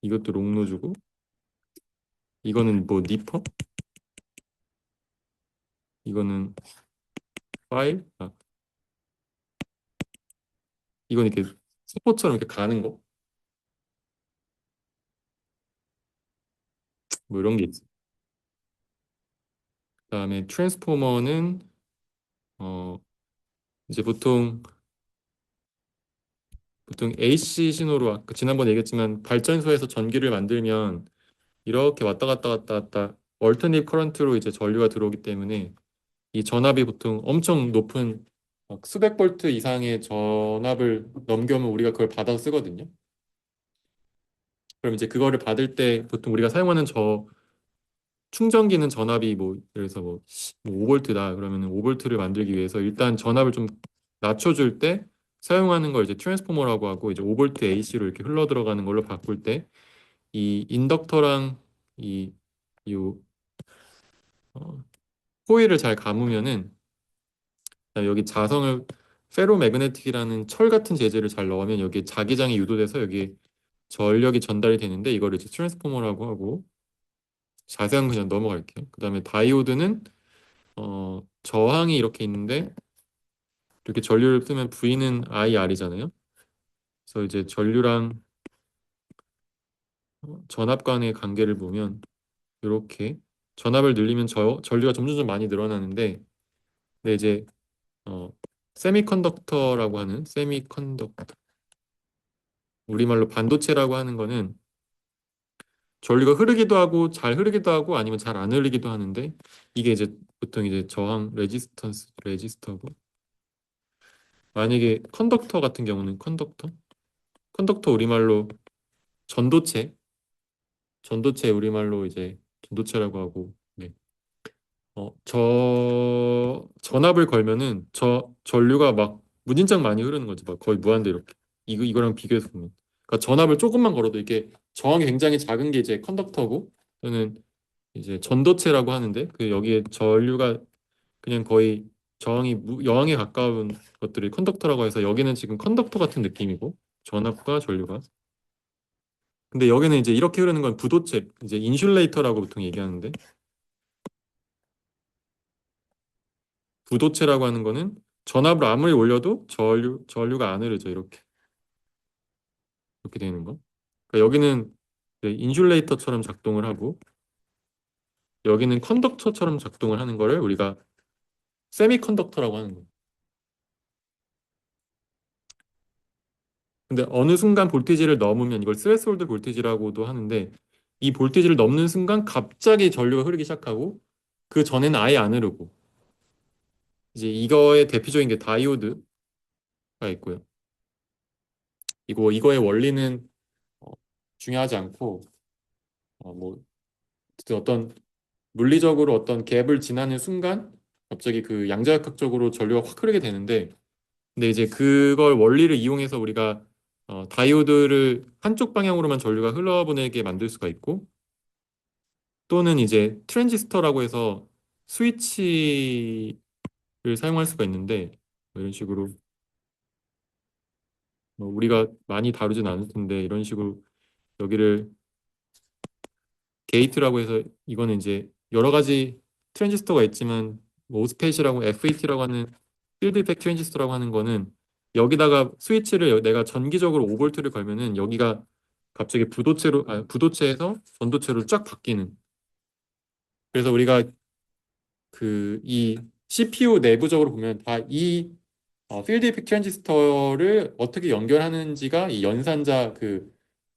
이것도 롱노즈고 이거는 뭐 니퍼 이거는 파일 이건 이렇게 스포처럼 이렇게 가는 거 뭐 이런 게 있어. 그다음에 트랜스포머는 어 이제 보통 AC 신호로 아까 지난번에 얘기했지만 발전소에서 전기를 만들면 이렇게 왔다 갔다 얼터네이트 커런트로 이제 전류가 들어오기 때문에 이 전압이 보통 엄청 높은 막 수백 볼트 이상의 전압을 넘겨면 우리가 그걸 받아 쓰거든요. 그럼 이제 그거를 받을 때 보통 우리가 사용하는 충전기는 전압이 뭐 예를 들어서 뭐 5볼트다 그러면은 5볼트를 만들기 위해서 일단 전압을 좀 낮춰줄 때 사용하는 걸 이제 트랜스포머라고 하고 이제 5볼트 AC로 이렇게 흘러 들어가는 걸로 바꿀 때 이 인덕터랑 이 어, 코일을 잘 감으면은 그다음에 여기 자성을 페로매그네틱이라는 철 같은 재질을 잘 넣으면 여기 자기장이 유도돼서 여기 전력이 전달이 되는데 이거를 이제 트랜스포머라고 하고 자세한 거 그냥 넘어갈게요. 그다음에 다이오드는 저항이 이렇게 있는데 이렇게 전류를 뜨면 V는 IR이잖아요. 그래서 이제 전류랑 전압 간의 관계를 보면 이렇게 전압을 늘리면 전류가 점점 많이 늘어나는데 근데 이제 어, 세미컨덕터라고 하는 세미컨덕터 우리말로 반도체라고 하는 거는 전류가 흐르기도 하고 잘 흐르기도 하고 아니면 잘 안 흐르기도 하는데 이게 이제 보통 이제 저항 레지스터고 만약에 컨덕터 같은 경우는 컨덕터 우리말로 전도체 우리말로 이제 전도체라고 하고 네. 전압을 걸면은 전류가 막 무진장 많이 흐르는 거죠. 막 거의 무한대 이렇게. 이거랑 비교해서 보면. 그러니까 전압을 조금만 걸어도 이게 저항이 굉장히 작은 게 이제 컨덕터고 또는 이제 전도체라고 하는데 그 여기에 전류가 그냥 거의 여항에 가까운 것들이 컨덕터라고 해서 여기는 지금 컨덕터 같은 느낌이고 전압과 전류가 근데 여기는 이제 이렇게 흐르는 건 부도체 이제 인슐레이터라고 보통 얘기하는데 부도체라고 하는 거는 전압을 아무리 올려도 전류가 안 흐르죠. 이렇게 되는 거. 그러니까 여기는 이제 인슐레이터처럼 작동을 하고 여기는 컨덕터처럼 작동을 하는 거를 우리가 세미컨덕터라고 하는 거예요. 근데 어느 순간 볼테이지를 넘으면 이걸 스레스홀드 볼테이지라고도 하는데 이 볼테이지를 넘는 순간 갑자기 전류가 흐르기 시작하고 그 전에는 아예 안 흐르고 이제 이거의 대표적인 게 다이오드가 있고요. 이거의 원리는 어, 중요하지 않고 뭐 어떤 물리적으로 어떤 갭을 지나는 순간 갑자기 그 양자역학적으로 전류가 확 흐르게 되는데 근데 이제 그걸 원리를 이용해서 우리가 다이오드를 한쪽 방향으로만 전류가 흘러보내게 만들 수가 있고 또는 이제 트랜지스터라고 해서 스위치를 사용할 수가 있는데 뭐 이런 식으로 뭐 우리가 많이 다루진 않을 텐데 이런 식으로 여기를 게이트라고 해서 이거는 이제 여러 가지 트랜지스터가 있지만 뭐 오스펫이라고 FET라고 하는 필드 이펙트 트랜지스터라고 하는 거는 여기다가 스위치를 내가 전기적으로 5볼트를 걸면은 여기가 갑자기 부도체에서 전도체로 쫙 바뀌는 그래서 우리가 그 이 CPU 내부적으로 보면 다 이 필드 이펙트 트랜지스터를 어떻게 연결하는지가 이 연산자 그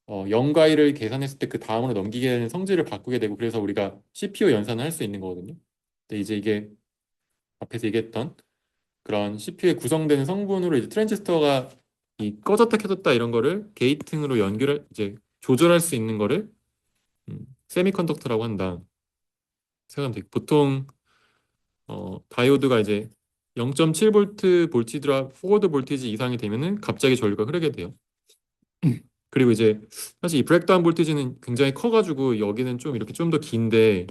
0과 1을 계산했을 때 그 다음으로 넘기게 되는 성질을 바꾸게 되고 그래서 우리가 CPU 연산을 할 수 있는 거거든요. 근데 이제 이게 앞에서 얘기했던 그런 CPU에 구성되는 성분으로 이제 트랜지스터가 이 꺼졌다 켜졌다 이런 거를 게이팅으로 연결할 이제 조절할 수 있는 거를 세미컨덕터라고 한다. 생각하면 돼. 보통 다이오드가 이제 0.7V 볼티지라 포워드 볼티지 이상이 되면은 갑자기 전류가 흐르게 돼요. 그리고 이제 사실 이 브렉다운 볼티지는 굉장히 커가지고 여기는 좀 이렇게 좀 더 긴데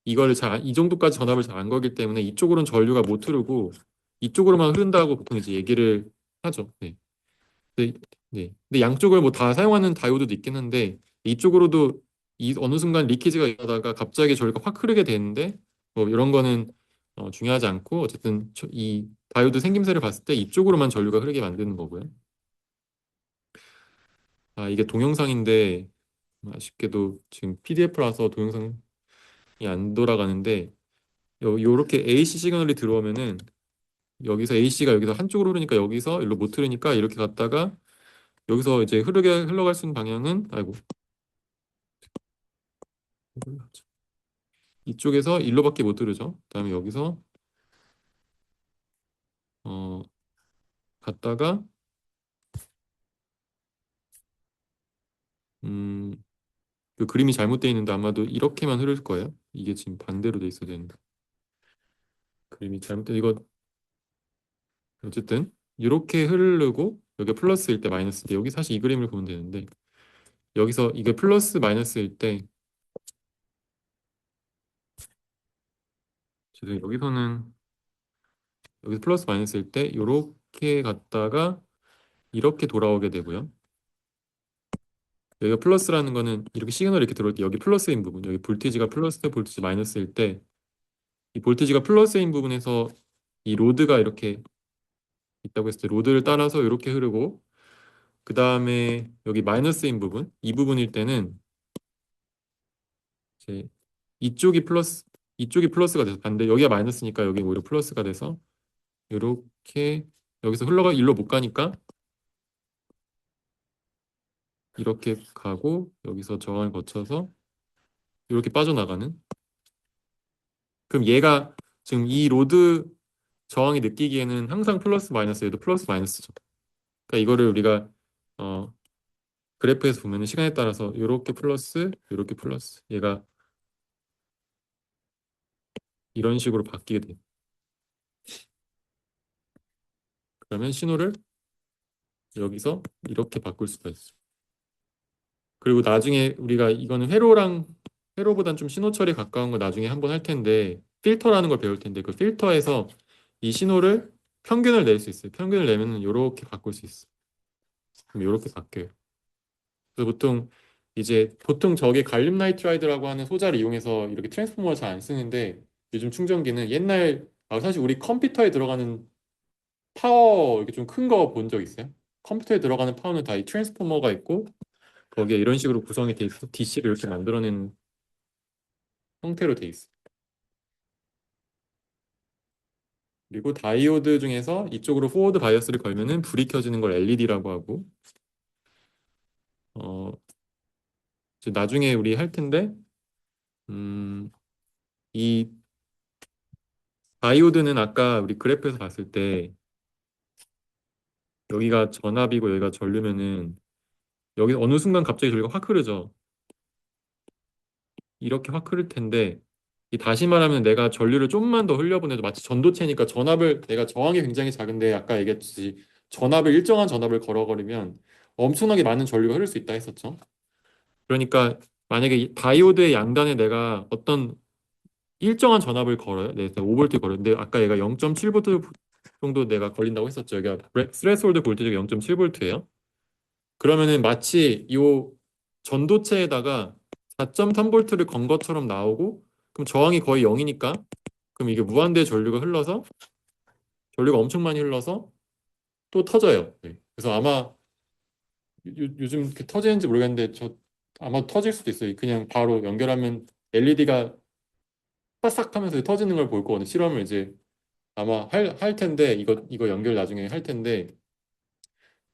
이거를 이 정도까지 전압을 잘 안 걸기 때문에 이쪽으로는 전류가 못 흐르고 이쪽으로만 흐른다고 보통 이제 얘기를 하죠. 네. 네. 네. 근데 양쪽을 뭐 다 사용하는 다이오드도 있긴 한데 이쪽으로도 이 어느 순간 리키지가 일어나다가 갑자기 전류가 확 흐르게 되는데 뭐 이런 거는 중요하지 않고 어쨌든 이 다이오드 생김새를 봤을 때 이쪽으로만 전류가 흐르게 만드는 거고요. 아, 이게 동영상인데 아쉽게도 지금 PDF라서 동영상이 안 돌아가는데 요렇게 AC 시그널이 들어오면은 여기서 AC가 여기서 한쪽으로 흐르니까 여기서 일로 못 흐르니까 이렇게 갔다가 여기서 이제 흘러갈 수 있는 방향은 아이고 이쪽에서 일로밖에 못 흐르죠. 그다음에 여기서 어 갔다가 그 그림이 잘못되어 있는데 아마도 이렇게만 흐를 거예요. 이게 지금 반대로 돼 있어야 되는데 그림이 잘못돼 이거 어쨌든 이렇게 흐르고 여기 플러스일 때 마이너스일 때 여기 사실 이 그림을 보면 되는데 여기서 이게 플러스 마이너스일 때 죄송해요. 여기서 플러스 마이너스일 때 이렇게 갔다가 이렇게 돌아오게 되고요. 여기가 플러스라는 거는 이렇게 시그널이 이렇게 들어올 때 여기 플러스인 부분 여기 볼티지가 플러스 볼티지 마이너스일 때 이 볼티지가 플러스인 부분에서 이 로드가 이렇게 있다고 했을 때 로드를 따라서 이렇게 흐르고 그 다음에 여기 마이너스인 부분 이 부분일 때는 이제 이쪽이 플러스가 돼서 반대 여기가 마이너스니까 여기 오히려 플러스가 돼서 이렇게 여기서 흘러가 일로 못 가니까 이렇게 가고 여기서 저항을 거쳐서 이렇게 빠져나가는 그럼 얘가 지금 이 로드 저항이 느끼기에는 항상 플러스 마이너스 얘도 플러스 마이너스죠. 그러니까 이거를 우리가 어, 그래프에서 보면 시간에 따라서 이렇게 플러스 이렇게 플러스 얘가 이런 식으로 바뀌게 돼요. 그러면 신호를 여기서 이렇게 바꿀 수가 있어요. 그리고 나중에 우리가 이거는 회로보단 좀 신호 처리에 가까운 거 나중에 한번 할 텐데 필터라는 걸 배울 텐데 그 필터에서 이 신호를 평균을 낼 수 있어요. 평균을 내면은 이렇게 바꿀 수 있어요. 그럼 이렇게 바뀌어요. 그래서 보통 저게 갈륨 나이트라이드라고 하는 소자를 이용해서 이렇게 트랜스포머를 잘 안 쓰는데 요즘 충전기는 사실 우리 컴퓨터에 들어가는 파워 이렇게 좀 큰 거 본 적 있어요? 컴퓨터에 들어가는 파워는 다 이 트랜스포머가 있고 거기에 이런 식으로 구성이 돼 있어 DC를 이렇게 만들어낸 형태로 돼 있어. 그리고 다이오드 중에서 이쪽으로 포워드 바이어스를 걸면은 불이 켜지는 걸 LED라고 하고 어 이제 나중에 우리 할 텐데 음, 이 다이오드는 아까 우리 그래프에서 봤을 때 여기가 전압이고 여기가 전류면은 여기 어느 순간 갑자기 전류가 확 흐르죠. 이렇게 확 흐를 텐데 이 다시 말하면 내가 전류를 좀만 더 흘려보내도 마치 전도체니까 전압을 내가 저항이 굉장히 작은데 아까 얘기했듯이 전압을 일정한 전압을 걸어버리면 엄청나게 많은 전류가 흐를 수 있다 했었죠. 그러니까 만약에 이 다이오드의 양단에 내가 어떤 일정한 전압을 걸어요. 네, 5V 걸어요. 근데 아까 얘가 0.7V 정도 내가 걸린다고 했었죠. 여기가 스레스홀드 볼티지가 0.7V예요. 그러면은 마치 이 전도체에다가 4.3V를 건 것처럼 나오고 그럼 저항이 거의 0이니까 그럼 이게 무한대 전류가 흘러서 전류가 엄청 많이 흘러서 또 터져요. 네. 그래서 아마 요즘 그 터지는지 모르겠는데 저 아마 터질 수도 있어요. 그냥 바로 연결하면 LED가 빠싹 하면서 터지는 걸 볼 거거든요. 실험을 이제 아마 할 텐데 이거 연결 나중에 할 텐데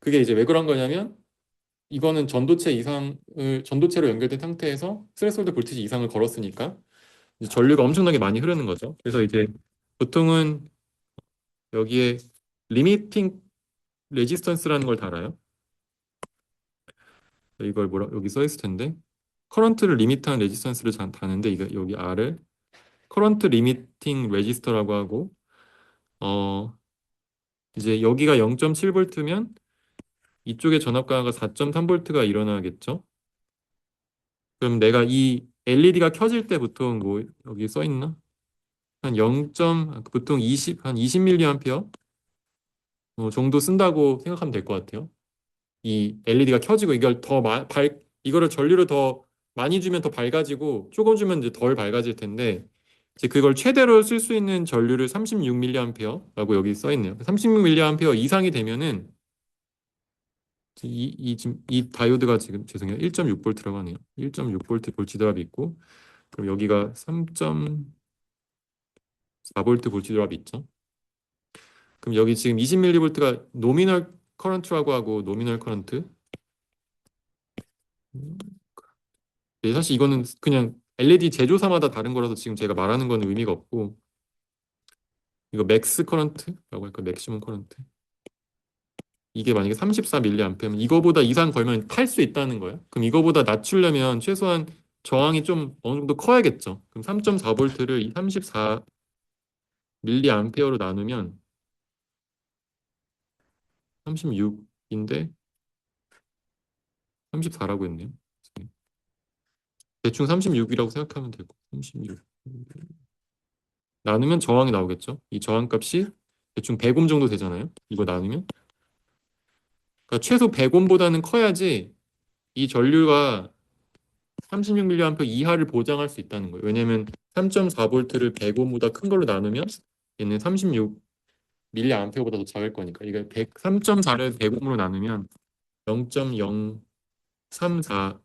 그게 이제 왜 그런 거냐면 이거는 전도체로 연결된 상태에서 스레스홀드 볼티지 이상을 걸었으니까 이제 전류가 엄청나게 많이 흐르는 거죠. 그래서 이제 보통은 여기에 리미팅 레지스턴스라는 걸 달아요. 이걸 뭐라 여기 써 있을 텐데 커런트를 리미트한 레지스턴스를 다는데 이거 여기 R을 커런트 리미팅 레지스터라고 하고 어 이제 여기가 0.7V면 이쪽에 전압 강화가 4.3V가 일어나겠죠. 그럼 내가 이 LED가 켜질 때 보통 뭐 여기 써 있나? 한 0. 보통 20, 한 20mA 정도 쓴다고 생각하면 될 것 같아요. 이 LED가 켜지고 이걸 이거를 전류를 더 많이 주면 더 밝아지고 조금 주면 이제 덜 밝아질 텐데 이제 그걸 최대로 쓸 수 있는 전류를 36mA라고 여기 써 있네요. 36mA 이상이 되면은 지금 이 다이오드가 지금 죄송해요. 1.6V라고 하네요. 1.6V 볼지 드랍이 있고 그럼 여기가 3.4V 볼지 드랍이 있죠. 그럼 여기 지금 20mV가 노미널 커런트라고 하고 노미널 커런트 네, 사실 이거는 그냥 LED 제조사마다 다른 거라서 지금 제가 말하는 건 의미가 없고 이거 맥스 커런트라고 할까 맥시멈 커런트 이게 만약에 34mA면 이거보다 이상 걸면 탈 수 있다는 거예요. 그럼 이거보다 낮추려면 최소한 저항이 좀 어느 정도 커야겠죠. 그럼 3.4V를 이 34mA로 나누면 36인데 34라고 했네요. 대충 36이라고 생각하면 되고 36 나누면 저항이 나오겠죠. 이 저항값이 대충 100옴 정도 되잖아요. 이거 나누면 그러니까 최소 100옴보다는 커야지 이 전류가 36mA 이하를 보장할 수 있다는 거예요. 왜냐면 3.4V를 100옴보다 큰 걸로 나누면 얘는 36mA보다 더 작을 거니까 이거 3.4를 100옴으로 나누면 0.034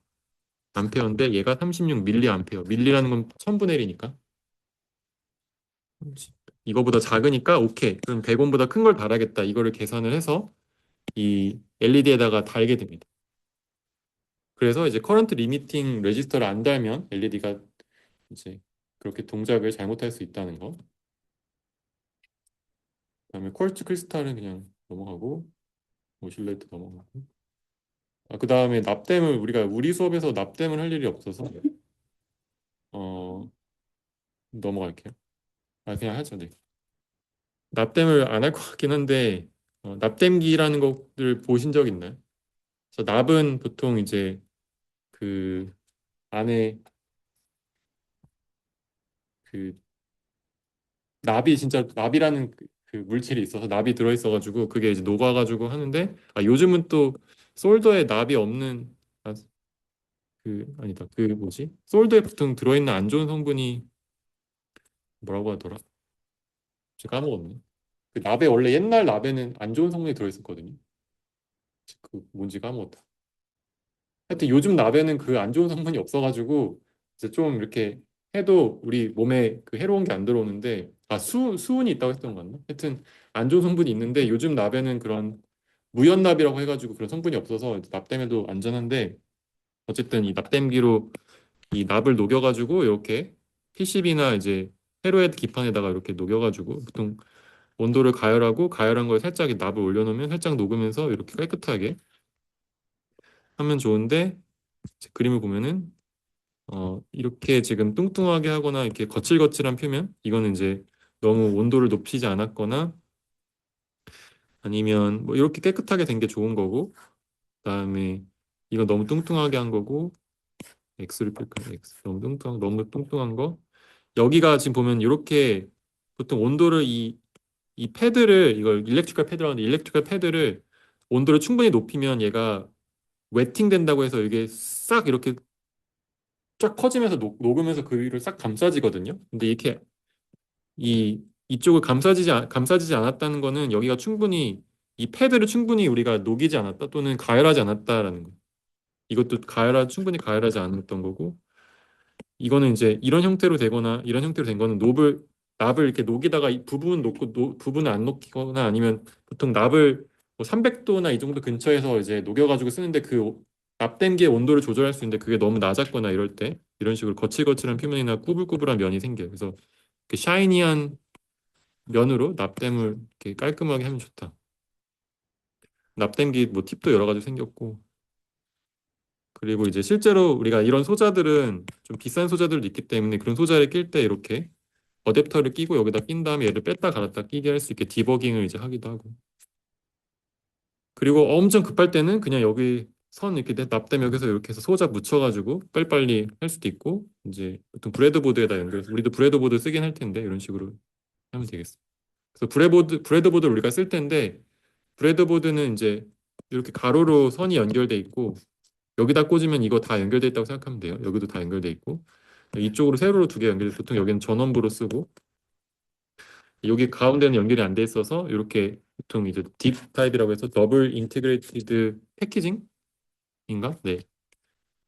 암페어인데 얘가 36mA. 밀리라는 건 1000분의 1이니까 이거보다 작으니까 오케이. 그럼 100옴보다 큰 걸 달아야겠다. 이거를 계산을 해서 이 LED에다가 달게 됩니다. 그래서 이제 커런트 리미팅 레지스터를 안 달면 LED가 이제 그렇게 동작을 잘못할 수 있다는 거. 그다음에 쿼르츠 크리스탈은 그냥 넘어가고 오실레이트 넘어가고. 그다음에 납땜을 우리 수업에서 납땜을 할 일이 없어서 어 넘어갈게요. 그냥 하죠. 네. 납땜을 안 할 것 같긴 한데 납땜기라는 것들 보신 적 있나요? 그래서 납은 보통 이제 그 안에 그 납이 진짜 납이라는 그 물질이 있어서 납이 들어있어가지고 그게 이제 녹아가지고 하는데 요즘은 또 솔더에 납이 없는 아니다 그 뭐지 솔더에 보통 들어있는 안 좋은 성분이 뭐라고 하더라? 제가 까먹었네. 그 납에 원래 옛날 납에는 안 좋은 성분이 들어있었거든요. 그 뭔지 까먹었다. 하여튼 요즘 납에는 그 안 좋은 성분이 없어가지고 이제 좀 이렇게 해도 우리 몸에 그 해로운 게 안 들어오는데 수은이 있다고 했던 거 같나? 하여튼 안 좋은 성분이 있는데 요즘 납에는 그런 무연납이라고 해가지고 그런 성분이 없어서 납땜에도 안전한데 어쨌든 이 납땜기로 이 납을 녹여가지고 이렇게 PCB나 이제 회로헤드 기판에다가 이렇게 녹여가지고 보통 온도를 가열하고 가열한 거에 살짝 이 납을 올려놓으면 살짝 녹으면서 이렇게 깨끗하게 하면 좋은데 이제 그림을 보면은 이렇게 지금 뚱뚱하게 하거나 이렇게 거칠거칠한 표면 이거는 이제 너무 온도를 높이지 않았거나 아니면 뭐 이렇게 깨끗하게 된 게 좋은 거고 그다음에 이거 너무 뚱뚱하게 한 거고 X를 뺄까요? X 너무 뚱뚱한 거 여기가 지금 보면 이렇게 보통 온도를 이 패드를 이걸 일렉트리컬 패드라고 하는데 일렉트리컬 패드를 온도를 충분히 높이면 얘가 웨팅 된다고 해서 이게 싹 이렇게 쫙 퍼지면서 녹으면서 그 위를 싹 감싸지거든요. 근데 이렇게 이쪽을 감싸지지 않았다는 거는 여기가 충분히 이 패드를 충분히 우리가 녹이지 않았다 또는 가열하지 않았다라는 거. 이것도 충분히 가열하지 않았던 거고 이거는 이제 이런 형태로 되거나 이런 형태로 된 거는 납을 이렇게 녹이다가 이 부분 녹고 부분을 안 녹이거나 아니면 보통 납을 뭐 300도나 이 정도 근처에서 이제 녹여가지고 쓰는데 그 납땜기의 온도를 조절할 수 있는데 그게 너무 낮았거나 이럴 때 이런 식으로 거칠거칠한 표면이나 꾸불꾸불한 면이 생겨요. 그래서 그 샤이니한 면으로 납땜을 이렇게 깔끔하게 하면 좋다. 납땜기 뭐 팁도 여러 가지 생겼고 그리고 이제 실제로 우리가 이런 소자들은 좀 비싼 소자들도 있기 때문에 그런 소자를 낄 때 이렇게 어댑터를 끼고 여기다 낀 다음에 얘를 뺐다 갈았다 끼게 할 수 있게 디버깅을 이제 하기도 하고 그리고 엄청 급할 때는 그냥 여기 선 이렇게 납땜 여기서 이렇게 해서 소자 묻혀가지고 빨리빨리 할 수도 있고 이제 보통 브레드보드에다 연결해서 우리도 브레드보드 쓰긴 할 텐데 이런 식으로 하면 되겠어. 그래서 브레드보드를 우리가 쓸 텐데 브레드보드는 이제 이렇게 가로로 선이 연결돼 있고 여기다 꽂으면 이거 다 연결돼 있다고 생각하면 돼요. 여기도 다 연결돼 있고 이쪽으로 세로로 두 개 연결돼 보통 여기는 전원부로 쓰고 여기 가운데는 연결이 안 돼 있어서 이렇게 보통 이제 딥 타입이라고 해서 더블 인티그레이티드 패키징인가? 네.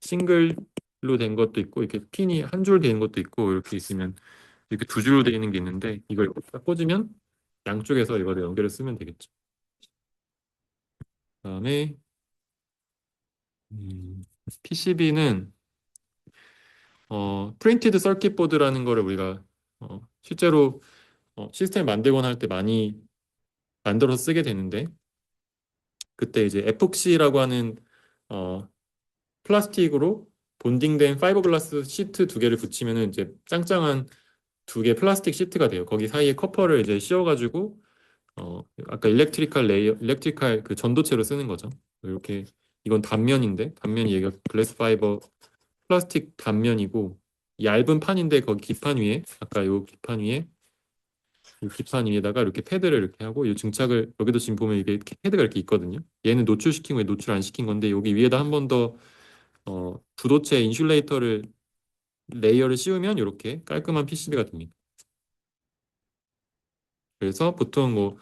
싱글로 된 것도 있고 이렇게 핀이 한 줄 되는 것도 있고 이렇게 있으면 이렇게 두 줄로 되어 있는 게 있는데 이걸 딱 꽂으면 양쪽에서 이거를 연결을 쓰면 되겠죠. 그다음에 PCB는 프린티드 서킷 보드라는 거를 우리가 실제로 시스템 만들거나 할 때 많이 만들어서 쓰게 되는데 그때 이제 에폭시라고 하는 어, 플라스틱으로 본딩된 파이버글라스 시트 두 개를 붙이면은 이제 짱짱한 두 개 플라스틱 시트가 돼요. 거기 사이에 커퍼를 이제 씌워가지고 아까 일렉트리칼 그 전도체로 쓰는 거죠. 이렇게 이건 단면인데 단면이 얘가 글래스 파이버 플라스틱 단면이고 얇은 판인데 거기 기판 위에 아까 요 기판 위에 이 기판 위에다가 이렇게 패드를 이렇게 하고 이 증착을 여기도 지금 보면 이게 패드가 이렇게 있거든요. 얘는 노출시킨 거에 노출 안 시킨 건데 여기 위에다 한 번 더 부도체 인슐레이터를 레이어를 씌우면 이렇게 깔끔한 PCB가 됩니다. 그래서 보통 뭐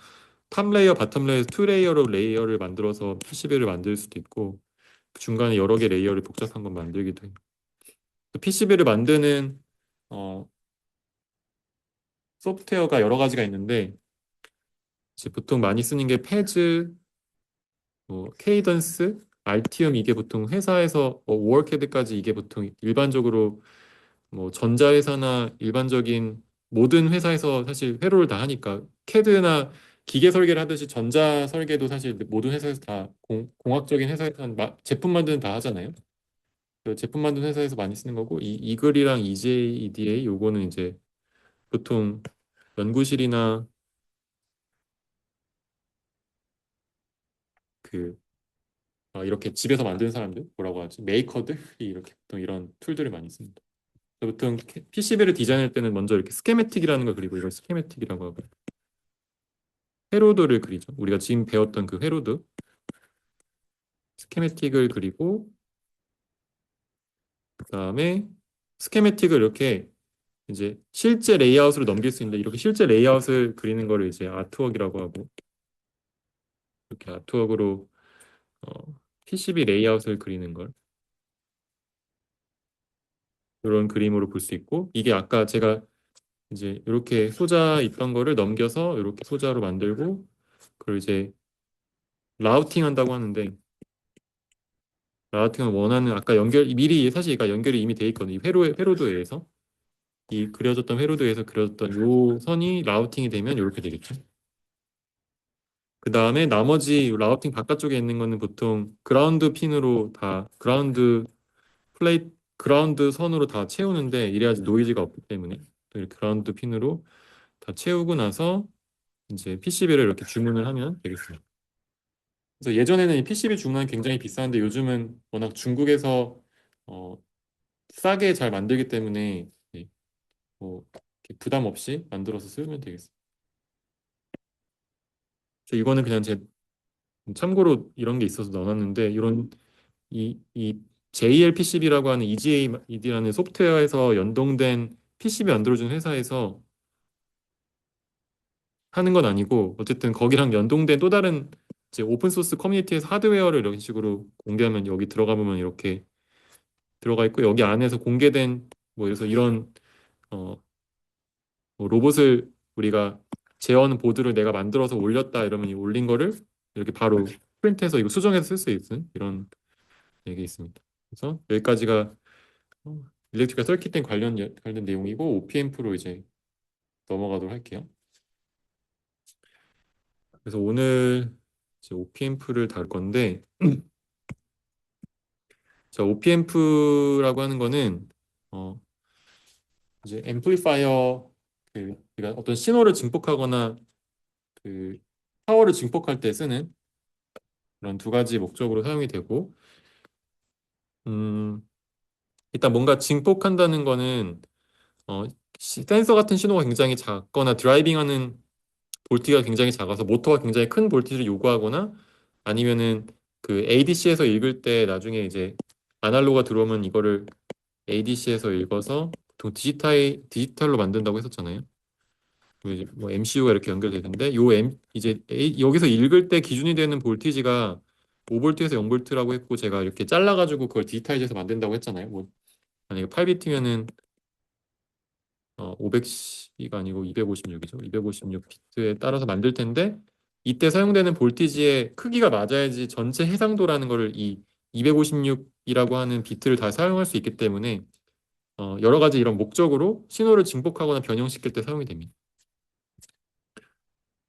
탑 레이어, 바텀 레이어, 투 레이어로 레이어를 만들어서 PCB를 만들 수도 있고 그 중간에 여러 개 레이어를 복잡한 건 만들기도 해요. PCB를 만드는 어, 소프트웨어가 여러 가지가 있는데 이제 보통 많이 쓰는 게 패즈, 뭐 케이던스, 알티움 이게 보통 회사에서 워크헤드까지 이게 보통 일반적으로 뭐 전자회사나 일반적인 모든 회사에서 사실 회로를 다 하니까 캐드나 기계 설계를 하듯이 전자 설계도 사실 모든 회사에서 다 공학적인 회사에서 제품 만드는 다 하잖아요. 그 제품 만드는 회사에서 많이 쓰는 거고 이 이글이랑 EJEDA 요거는 이제 보통 연구실이나 그 이렇게 집에서 만드는 사람들 뭐라고 하지? 메이커들이 이렇게 보통 이런 툴들을 많이 씁니다. 보통 PCB를 디자인할 때는 먼저 이렇게 스케매틱이라는 걸 그리고 이걸 스케매틱이라고 하고 회로도를 그리죠. 우리가 지금 배웠던 그 회로도 스케매틱을 그리고 그다음에 스케매틱을 이렇게 이제 실제 레이아웃으로 넘길 수 있는데 이렇게 실제 레이아웃을 그리는 거를 이제 아트웍이라고 하고 이렇게 아트웍으로 어, PCB 레이아웃을 그리는 걸 이런 그림으로 볼 수 있고 이게 아까 제가 이제 이렇게 소자 있던 거를 넘겨서 이렇게 소자로 만들고 그걸 이제 라우팅 한다고 하는데 라우팅은 원하는 아까 연결 미리 사실 그러니까 연결이 이미 돼 있거든요. 이 회로도에서 이 그려졌던 회로도에서 그려졌던 요 선이 라우팅이 되면 이렇게 되겠죠. 그 다음에 나머지 라우팅 바깥쪽에 있는 거는 보통 그라운드 핀으로 다 그라운드 선으로 다 채우는데 이래야지 노이즈가 없기 때문에 또 이렇게 그라운드 핀으로 다 채우고 나서 이제 PCB를 이렇게 주문을 하면 되겠습니다. 그래서 예전에는 이 PCB 주문하기 굉장히 비쌌는데 요즘은 워낙 중국에서 어, 싸게 잘 만들기 때문에 네, 뭐 이렇게 부담 없이 만들어서 쓰면 되겠습니다. 그래서 이거는 그냥 제 참고로 이런 게 있어서 넣어놨는데 이런 이 JLPCB라고 하는 EGAD라는 소프트웨어에서 연동된 PCB 만들어주는 회사에서 하는 건 아니고 어쨌든 거기랑 연동된 또 다른 이제 오픈 소스 커뮤니티에서 하드웨어를 이런 식으로 공개하면 여기 들어가 보면 이렇게 들어가 있고 여기 안에서 공개된 뭐 그래서 이런 어, 뭐 로봇을 우리가 제어하는 보드를 내가 만들어서 올렸다 이러면 이 올린 거를 이렇게 바로 프린트해서 이거 수정해서 쓸 수 있는 이런 얘기 있습니다. 그래서 여기까지가 일렉트리컬 서킷팅 관련 내용이고 OPM프로 이제 넘어가도록 할게요. 그래서 오늘 이제 OPM프를 다룰 건데 자, OPM프라고 하는 거는 어, 이제 앰플리파이어 그러니까 어떤 신호를 증폭하거나 그 파워를 증폭할 때 쓰는 그런 두 가지 목적으로 사용이 되고 음, 일단 뭔가 증폭한다는 거는 어, 센서 같은 신호가 굉장히 작거나 드라이빙하는 볼티가 굉장히 작아서 모터가 굉장히 큰 볼티를 요구하거나 아니면은 그 ADC에서 읽을 때 나중에 이제 아날로그가 들어오면 이거를 ADC에서 읽어서 보통 디지털로 만든다고 했었잖아요. 그리고 이제 뭐 MCU가 이렇게 연결되는데 이제 여기서 읽을 때 기준이 되는 볼티지가 5볼트에서 0볼트라고 했고 제가 이렇게 잘라가지고 그걸 디지타이즈해서 만든다고 했잖아요. 뭐 만약에 8비트면은 510가 아니고 256이죠. 256비트에 따라서 만들 텐데 이때 사용되는 볼티지의 크기가 맞아야지 전체 해상도라는 거를 이 256이라고 하는 비트를 다 사용할 수 있기 때문에 여러 가지 이런 목적으로 신호를 증폭하거나 변형시킬 때 사용이 됩니다.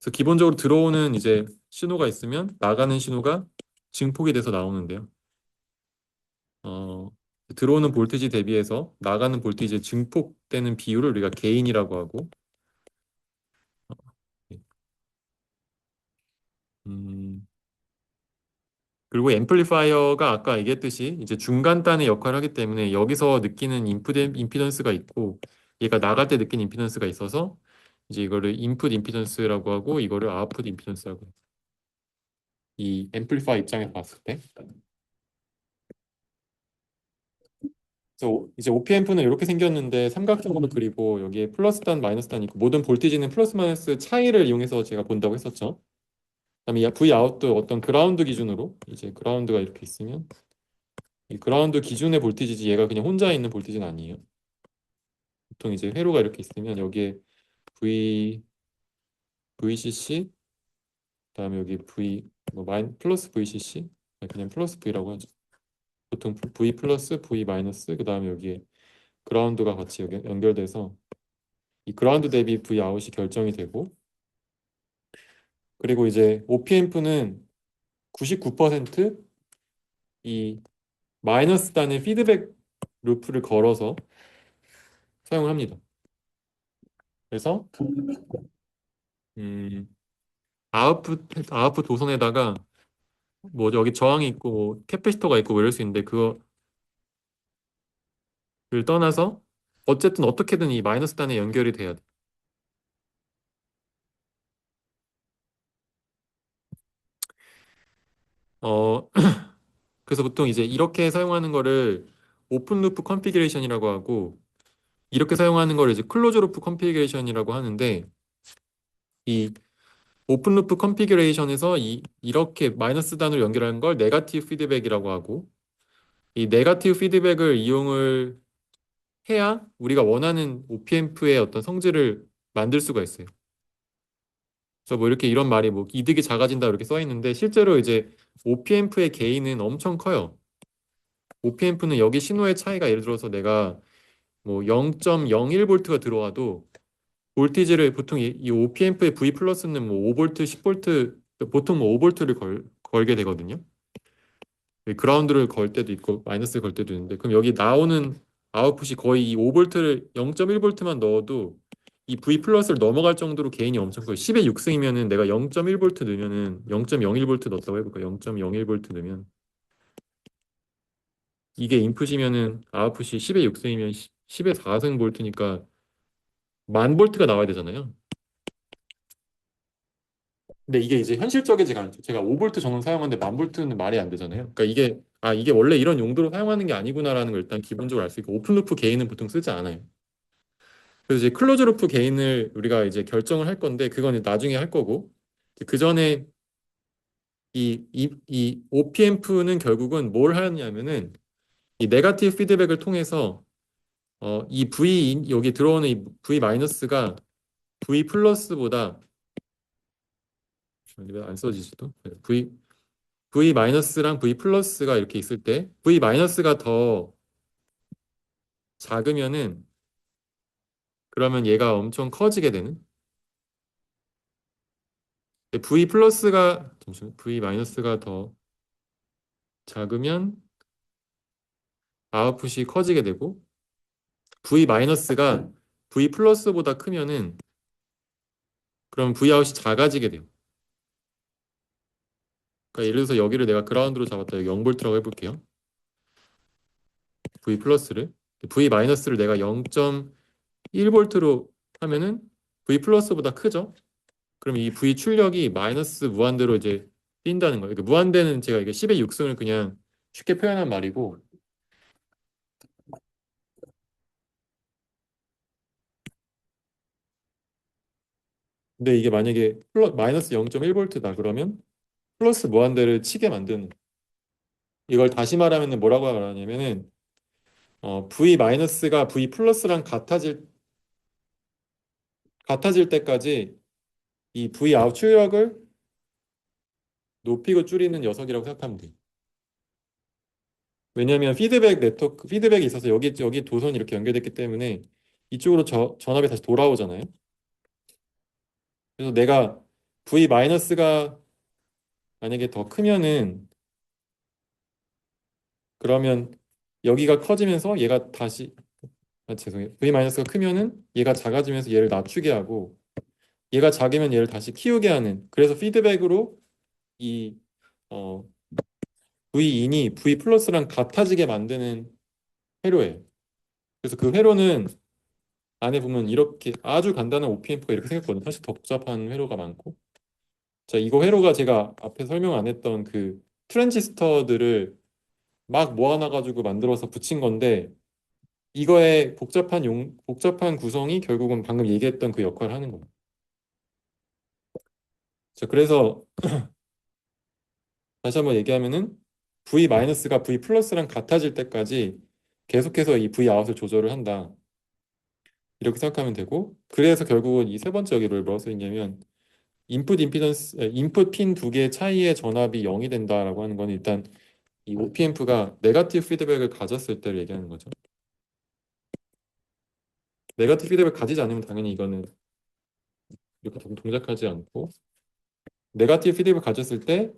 그래서 기본적으로 들어오는 이제 신호가 있으면 나가는 신호가 증폭이 돼서 나오는데요. 어, 들어오는 볼티지 대비해서 나가는 볼티지의 증폭되는 비율을 우리가 게인이라고 하고 음, 그리고 앰플리파이어가 아까 얘기했듯이 이제 중간단의 역할을 하기 때문에 여기서 느끼는 임피던스가 있고 얘가 나갈 때 느끼는 임피던스가 있어서 이제 이거를 인풋 임피던스라고 하고 이거를 아웃풋 임피던스라고 해요. 이 앰플리파이 입장에서 봤을 때 그래서 이제 OP앰프는 이렇게 생겼는데 삼각형으로 그리고 여기에 플러스 단 마이너스 단이 있고 모든 볼티지는 플러스 마이너스 차이를 이용해서 제가 본다고 했었죠. 그다음에 이 V 아웃도 어떤 그라운드 기준으로 이제 그라운드가 이렇게 있으면 이 그라운드 기준의 볼티지지 얘가 그냥 혼자 있는 볼티지는 아니에요. 보통 이제 회로가 이렇게 있으면 여기에 V VCC 그다음에 여기 V 뭐 플러스 VCC 그냥 플러스 V라고 하죠. 보통 V 플러스 V 마이너스 그다음에 여기에 그라운드가 같이 여기 연결돼서 이 그라운드 대비 V 아웃이 결정이 되고 그리고 이제 OP앰프는 99%이 마이너스 단의 피드백 루프를 걸어서 사용을 합니다. 그래서 음, 아웃풋 도선에다가 뭐 여기 저항이 있고 뭐 캐패시터가 있고 뭐 이럴 수 있는데 그거를 떠나서 어쨌든 어떻게든 이 마이너스 단에 연결이 돼야 돼. 어, 그래서 보통 이제 이렇게 사용하는 거를 오픈 루프 컨피그레이션이라고 하고 이렇게 사용하는 걸 이제 클로즈 루프 컨피그레이션이라고 하는데 이 오픈 루프 컨피그레이션에서 이렇게 마이너스 단으로 연결하는 걸 네거티브 피드백이라고 하고 이 네거티브 피드백을 이용을 해야 우리가 원하는 OPMP의 어떤 성질을 만들 수가 있어요. 그래서 뭐 이렇게 이런 말이 뭐 이득이 작아진다 이렇게 써 있는데 실제로 이제 OPMP의 개인은 엄청 커요. OPMP는 여기 신호의 차이가 예를 들어서 내가 뭐 0.01볼트가 들어와도 볼티지를 보통 이 OPMP의 V 플러스는 뭐 5볼트, 10볼트 보통 뭐 5볼트를 걸게 되거든요. 그라운드를 걸 때도 있고 마이너스를 걸 때도 있는데 그럼 여기 나오는 아웃풋이 거의 이 5볼트를 0.1볼트만 넣어도 이 V 플러스를 넘어갈 정도로 개인이 엄청 커요. 10의 6승이면은 내가 0.1볼트 넣으면은 0.01볼트 넣었다고 해볼까? 0.01볼트 넣으면 이게 인풋이면은 아웃풋이 10의 6승이면 10의 4승 볼트니까 만 볼트가 나와야 되잖아요. 근데 이게 이제 현실적이지가 않죠. 제가 5볼트 전원 사용하는데 만 볼트는 말이 안 되잖아요. 그러니까 이게 원래 이런 용도로 사용하는 게 아니구나라는 걸 일단 기본적으로 알 수 있고 오픈 루프 게인은 보통 쓰지 않아요. 그래서 이제 클로즈 루프 게인을 우리가 이제 결정을 할 건데 그건 나중에 할 거고 그 전에 이 OPM프는 결국은 뭘 하냐면은 이 네거티브 피드백을 통해서 이 여기 들어오는 이 V 마이너스가 V 플러스보다 안 써지지 또 V 마이너스랑 V 플러스가 이렇게 있을 때 V 마이너스가 더 작으면은 그러면 얘가 엄청 커지게 되는 V 플러스가 잠시만 V 마이너스가 더 작으면 아웃풋이 커지게 되고 V 마이너스가 V 플러스보다 크면은 그럼 V 아웃이 작아지게 돼요. 그러니까 예를 들어서 여기를 내가 그라운드로 잡았다. 여기 0볼트라고 해볼게요. V 플러스를 V 마이너스를 내가 0.1볼트로 하면은 V 플러스보다 크죠? 그럼 이 V 출력이 마이너스 무한대로 이제 뛴다는 거예요. 그러니까 무한대는 제가 이게 10의 6승을 그냥 쉽게 표현한 말이고 근데 이게 만약에 마이너스 0.1볼트다 그러면 플러스 무한대를 치게 만드는 이걸 다시 말하면 뭐라고 말하냐면은 V 마이너스가 V 플러스랑 같아질 때까지 이 V 아웃 출력을 높이고 줄이는 녀석이라고 생각하면 돼요. 왜냐하면 피드백이 있어서 여기 도선이 이렇게 연결됐기 때문에 이쪽으로 전압이 다시 돌아오잖아요. 그래서 내가 V 마이너스가 만약에 더 크면은 그러면 여기가 커지면서 얘가 다시 죄송해요. V 마이너스가 크면은 얘가 작아지면서 얘를 낮추게 하고 얘가 작으면 얘를 다시 키우게 하는 그래서 피드백으로 이 어, V인이 V 플러스랑 같아지게 만드는 회로예요. 그래서 그 회로는 안에 보면 이렇게 아주 간단한 OPM프가 이렇게 생겼거든요. 사실 더 복잡한 회로가 많고. 자, 이거 회로가 제가 앞에 설명 안 했던 그 트랜지스터들을 막 모아놔가지고 만들어서 붙인 건데 이거의 복잡한 구성이 결국은 방금 얘기했던 그 역할을 하는 겁니다. 자, 그래서 다시 한번 얘기하면은 V-가 V 플러스랑 같아질 때까지 계속해서 이 V 아웃을 조절을 한다. 이렇게 생각하면 되고 그래서 결국은 이 세 번째 여기를 뭐라고 써 있냐면 인풋 핀 두 개의 차이의 전압이 0이 된다라고 하는 건 일단 이 OPM프가 네거티브 피드백을 가졌을 때를 얘기하는 거죠. 네거티브 피드백을 가지지 않으면 당연히 이거는 이렇게 동작하지 않고 네거티브 피드백을 가졌을 때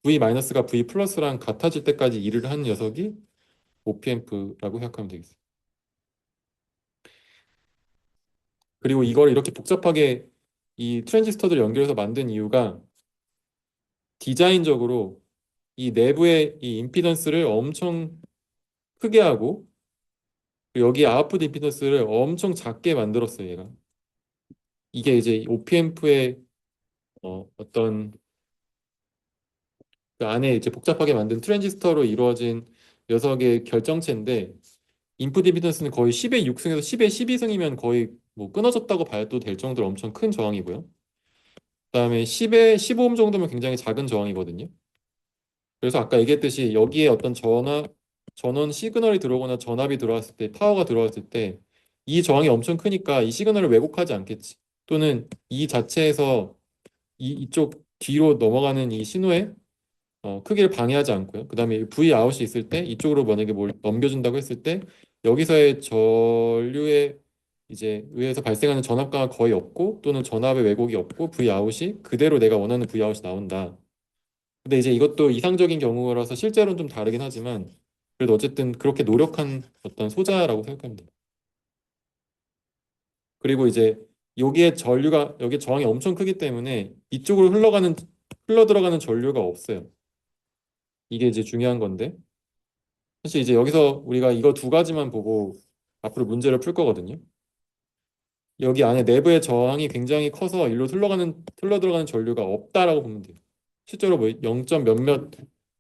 V-가 V 플러스랑 같아질 때까지 일을 하는 녀석이 OPM프라고 생각하면 되겠어요. 그리고 이걸 이렇게 복잡하게 이 트랜지스터들 연결해서 만든 이유가 디자인적으로 이 내부의 이 임피던스를 엄청 크게 하고 그리고 여기 아웃풋 임피던스를 엄청 작게 만들었어요, 얘가. 이게 이제 OPM프의 어떤 그 안에 이제 복잡하게 만든 트랜지스터로 이루어진 녀석의 결정체인데 인풋 임피던스는 거의 10의 6승에서 10의 12승이면 거의 뭐 끊어졌다고 봐도 될 정도로 엄청 큰 저항이고요. 그다음에 10의 15옴 정도면 굉장히 작은 저항이거든요. 그래서 아까 얘기했듯이 여기에 어떤 전원 시그널이 들어오거나 전압이 들어왔을 때, 파워가 들어왔을 때 이 저항이 엄청 크니까 이 시그널을 왜곡하지 않겠지. 또는 이 자체에서 이쪽 뒤로 넘어가는 이 신호의 크기를 방해하지 않고요. 그다음에 V 아웃이 있을 때 이쪽으로 만약에 뭘 넘겨준다고 했을 때 여기서의 전류에 이제 의해서 발생하는 전압가가 거의 없고 또는 전압의 왜곡이 없고 V 아웃이 그대로 내가 원하는 V 아웃이 나온다. 근데 이제 이것도 이상적인 경우라서 실제로는 좀 다르긴 하지만 그래도 어쨌든 그렇게 노력한 어떤 소자라고 생각하면 돼요. 그리고 이제 여기에 전류가 여기 저항이 엄청 크기 때문에 이쪽으로 흘러 들어가는 전류가 없어요. 이게 이제 중요한 건데 사실 이제 여기서 우리가 이거 두 가지만 보고 앞으로 문제를 풀 거거든요. 여기 안에 내부의 저항이 굉장히 커서 일로 흘러 들어가는 전류가 없다라고 보면 돼요. 실제로 뭐 0점 몇몇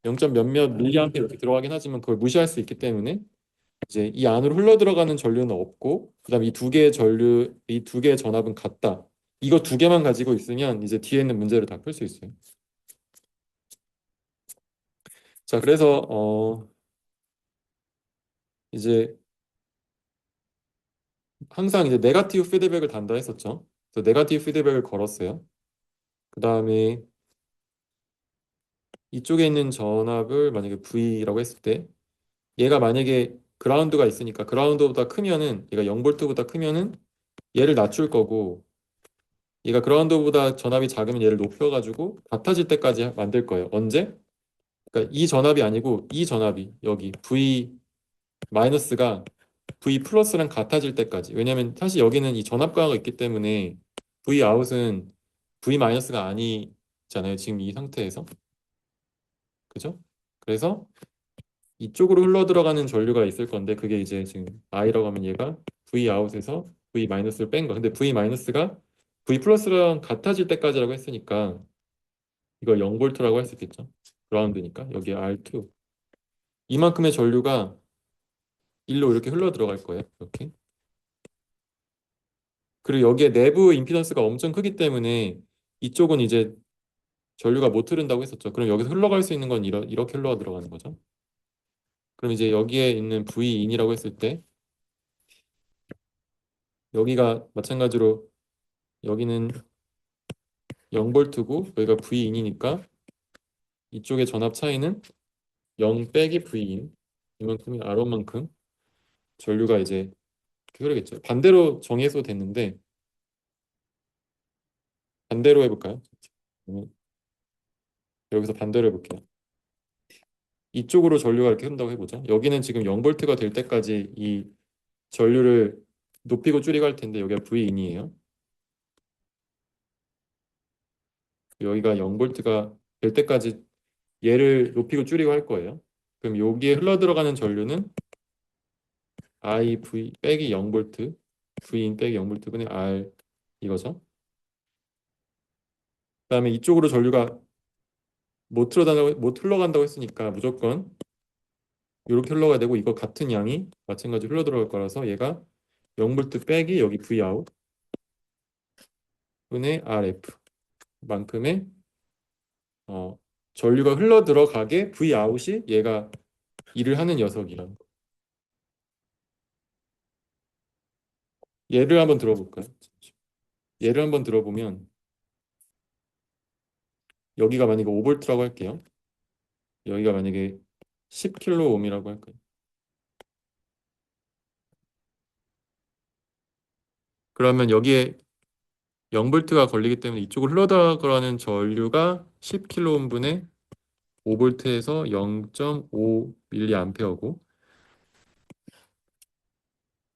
0점 몇몇 밀리암페어 이렇게 들어가긴 하지만 그걸 무시할 수 있기 때문에 이제 이 안으로 흘러 들어가는 전류는 없고 그다음 이 두 개의 전압은 같다. 이거 두 개만 가지고 있으면 이제 뒤에 있는 문제를 다 풀 수 있어요. 자, 그래서 이제 항상 이제 네거티브 피드백을 단다 했었죠. 그래서 네거티브 피드백을 걸었어요. 그다음에 이쪽에 있는 전압을 만약에 V라고 했을 때 얘가 만약에 그라운드가 있으니까 그라운드보다 크면은 얘가 0볼트보다 크면은 얘를 낮출 거고 얘가 그라운드보다 전압이 작으면 얘를 높여가지고 같아질 때까지 만들 거예요. 언제? 그러니까 이 전압이 아니고 이 전압이 여기 V 마이너스가 V 플러스랑 같아질 때까지. 왜냐면 사실 여기는 이 전압 과가 있기 때문에 V 아웃은 V 마이너스가 아니잖아요. 지금 이 상태에서. 그죠? 그래서 이쪽으로 흘러 들어가는 전류가 있을 건데 그게 이제 지금 I라고 하면 얘가 V 아웃에서 V 마이너스를 뺀 거. 근데 V 마이너스가 V 플러스랑 같아질 때까지라고 했으니까 이걸 0볼트라고 할 수 있겠죠. 그라운드니까 여기 R2 이만큼의 전류가 일로 이렇게 흘러 들어갈 거예요. 이렇게. 그리고 여기에 내부 임피던스가 엄청 크기 때문에 이쪽은 이제 전류가 못 흐른다고 했었죠. 그럼 여기서 흘러갈 수 있는 건 이렇게 흘러 들어가는 거죠. 그럼 이제 여기에 있는 V인이라고 했을 때 여기가 마찬가지로 여기는 0볼트고 여기가 V인이니까 이쪽의 전압 차이는 0 빼기 V인 이만큼이 R1만큼 전류가 이제 이렇게 흐르겠죠. 반대로 정의해서 됐는데 반대로 해볼까요? 여기서 반대로 해볼게요. 이쪽으로 전류가 이렇게 흐른다고 해보죠. 여기는 지금 0볼트가 될 때까지 이 전류를 높이고 줄이고 할 텐데 여기가 V인이에요. 여기가 0볼트가 될 때까지 얘를 높이고 줄이고 할 거예요. 그럼 여기에 흘러 들어가는 전류는 IV 빼기 0볼트 V인 빼기 0볼트분의 R 이거죠. 그다음에 이쪽으로 전류가 못 흘러간다고 했으니까 무조건 이렇게 흘러가야 되고 이거 같은 양이 마찬가지로 흘러 들어갈 거라서 얘가 0볼트 빼기 여기 V 아웃 분의 RF 만큼의 어, 전류가 흘러 들어가게 V 아웃이 얘가 일을 하는 녀석이란 예를 한번 들어볼까요? 예를 한번 들어보면 여기가 만약에 5볼트라고 할게요. 여기가 만약에 10kΩ이라고 할까요? 그러면 여기에 0볼트가 걸리기 때문에 이쪽으로 흘러들어가는 전류가 10kΩ분의 5볼트에서 0.5mA고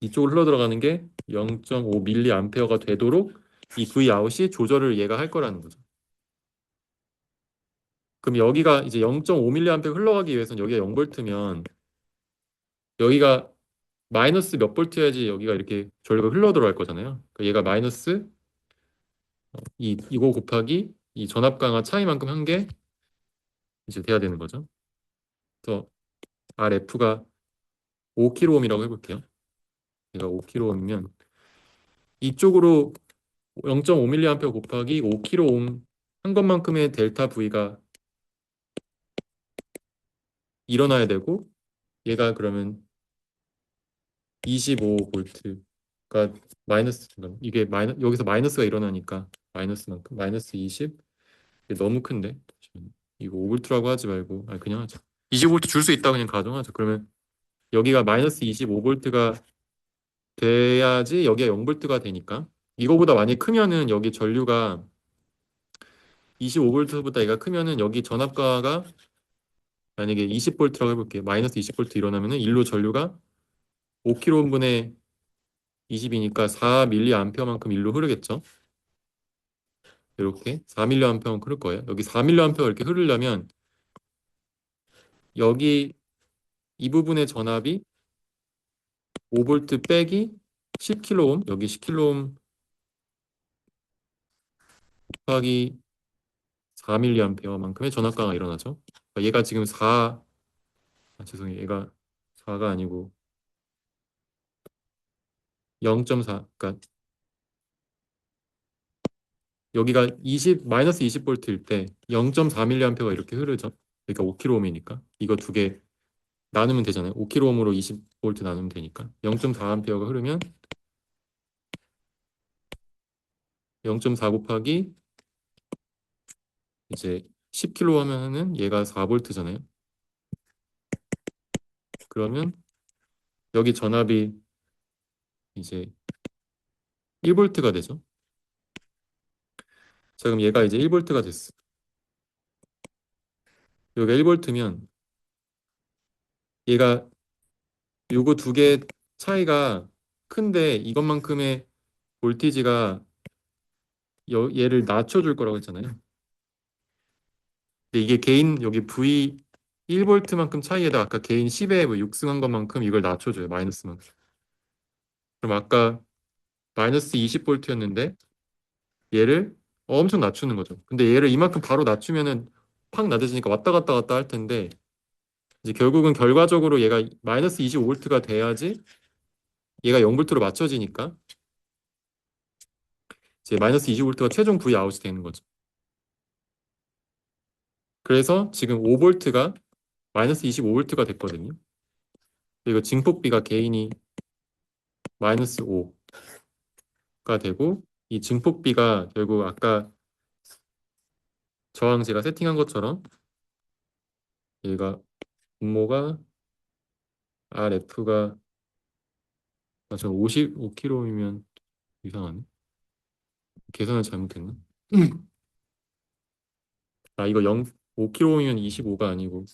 이쪽으로 흘러들어가는 게 0.5mA가 되도록 이 V 아웃이 조절을 얘가 할 거라는 거죠. 그럼 여기가 이제 0.5mA 흘러가기 위해서는 여기가 0볼트면 여기가 마이너스 몇 볼트여야지 여기가 이렇게 전류가 흘러 들어갈 거잖아요. 그러니까 얘가 마이너스 이거 곱하기 이 전압 강화 차이만큼 한 게 이제 돼야 되는 거죠. 그래서 RF가 5kΩ이라고 해볼게요. 얘가 5kΩ이면 이쪽으로 0.5mA 곱하기 5kΩ 한 것만큼의 델타 V가 일어나야 되고 얘가 그러면 25V가 마이너스 잠깐만. 이게 여기서 마이너스가 일어나니까 마이너스만큼 마이너스 20 이게 너무 큰데 잠시만요. 이거 5V라고 하지 말고 그냥 하자. 25V 줄 수 있다 그냥 가정하자. 그러면 여기가 마이너스 25V가 돼야지 여기가 0V가 되니까 이거보다 많이 크면은 여기 전류가 25V보다 얘가 크면은 여기 전압가가 만약에 20V라고 해볼게요. 마이너스 20V 일어나면은 일로 전류가 5kΩ분의 20이니까 4mA만큼 일로 흐르겠죠. 이렇게 4mA만큼 흐를 거예요. 여기 4mA 이렇게 흐르려면 여기 이 부분의 전압이 5V 빼기 10kΩ 여기 10kΩ 곱하기 4mA만큼의 전압가가 일어나죠. 그러니까 얘가 지금 4 죄송해요. 얘가 4가 아니고 0.4 그러니까 여기가 20 마이너스 20V일 때 0.4mA가 이렇게 흐르죠. 그러니까 5kΩ이니까 이거 두 개 나누면 되잖아요. 5kΩ으로 20V 나누면 되니까 0.4A가 흐르면 0.4 곱하기 이제 10kg 하면은 얘가 4V잖아요. 그러면 여기 전압이 이제 1V가 되죠. 자, 그럼 얘가 이제 1V가 됐어. 여기가 1V면 얘가 요거 두 개 차이가 큰데 이것만큼의 볼티지가 얘를 낮춰줄 거라고 했잖아요. 근데 이게 개인 여기 V 1V만큼 차이에다 아까 개인 10에 뭐 육승한 것만큼 이걸 낮춰줘요. 마이너스만큼. 그럼 아까 마이너스 20V였는데 얘를 엄청 낮추는 거죠. 근데 얘를 이만큼 바로 낮추면은 팍 낮아지니까 왔다 갔다 갔다 할 텐데 이제 결국은 결과적으로 얘가 마이너스 25V가 돼야지 얘가 0V로 맞춰지니까 이제 마이너스 25V가 최종 V 아웃이 되는 거죠. 그래서 지금 5V가 마이너스 25V가 됐거든요. 그리고 증폭비가 개인이 마이너스 5가 되고 이 증폭비가 결국 아까 저항 제가 세팅한 것처럼 얘가 분모가 RF가 저 55kg이면 이상하네. 계산을 잘못했나? 이거 5kg이면 25가 아니고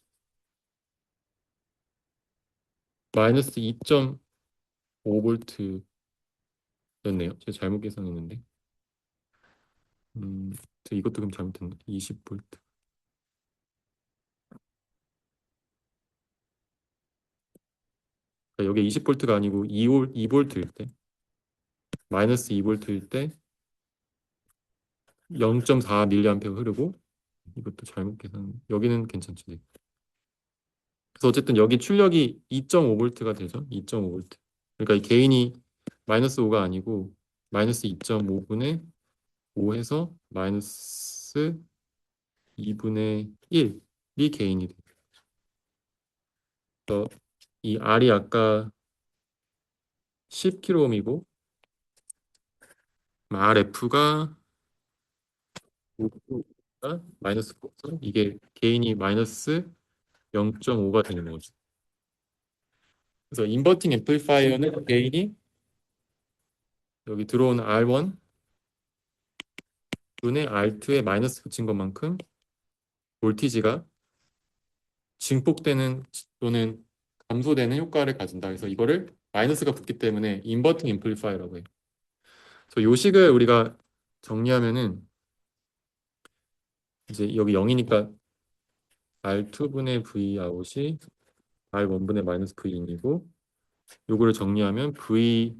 마이너스 2.5V였네요. 제가 잘못 계산했는데. 저 이것도 그럼 잘못했나? 20V. 그러니까 여기 20V가 아니고 2V일 때, 마이너스 2V일 때 0.4mA 흐르고 이것도 잘못 계산. 여기는 괜찮죠. 네. 그래서 어쨌든 여기 출력이 2.5V가 되죠. 2.5V. 그러니까 이 개인이 마이너스 5가 아니고 마이너스 2.5분의 5 해서 마이너스 2분의 1이 개인이 돼요. 그래서 이 R이 아까 10kΩ이고 RF가 5kΩ가 마이너스 9죠. 이게 개인이 마이너스 0.5가 되는 거죠. 그래서 인버팅 앰플리파이어는 개인이 여기 들어온 R1 분의 R2에 마이너스 붙인 것만큼 볼티지가 증폭되는 또는 감소되는 효과를 가진다. 그래서 이거를 마이너스가 붙기 때문에 인버팅 앰플리파이어라고 해요. 그래서 요식을 우리가 정리하면은 이제 여기 0이니까 R2분의 V 아웃이 R1분의 마이너스 V 인이고 요거를 정리하면 V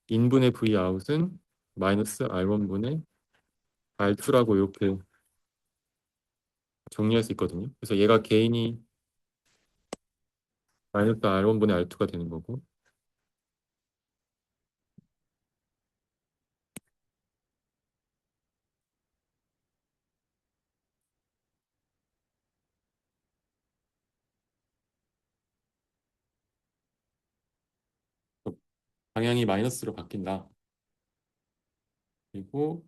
인분의 V 아웃은 마이너스 R1분의 R2라고 이렇게 정리할 수 있거든요. 그래서 얘가 개인이 마이너스 R1분의 R2가 되는 거고. 방향이 마이너스로 바뀐다. 그리고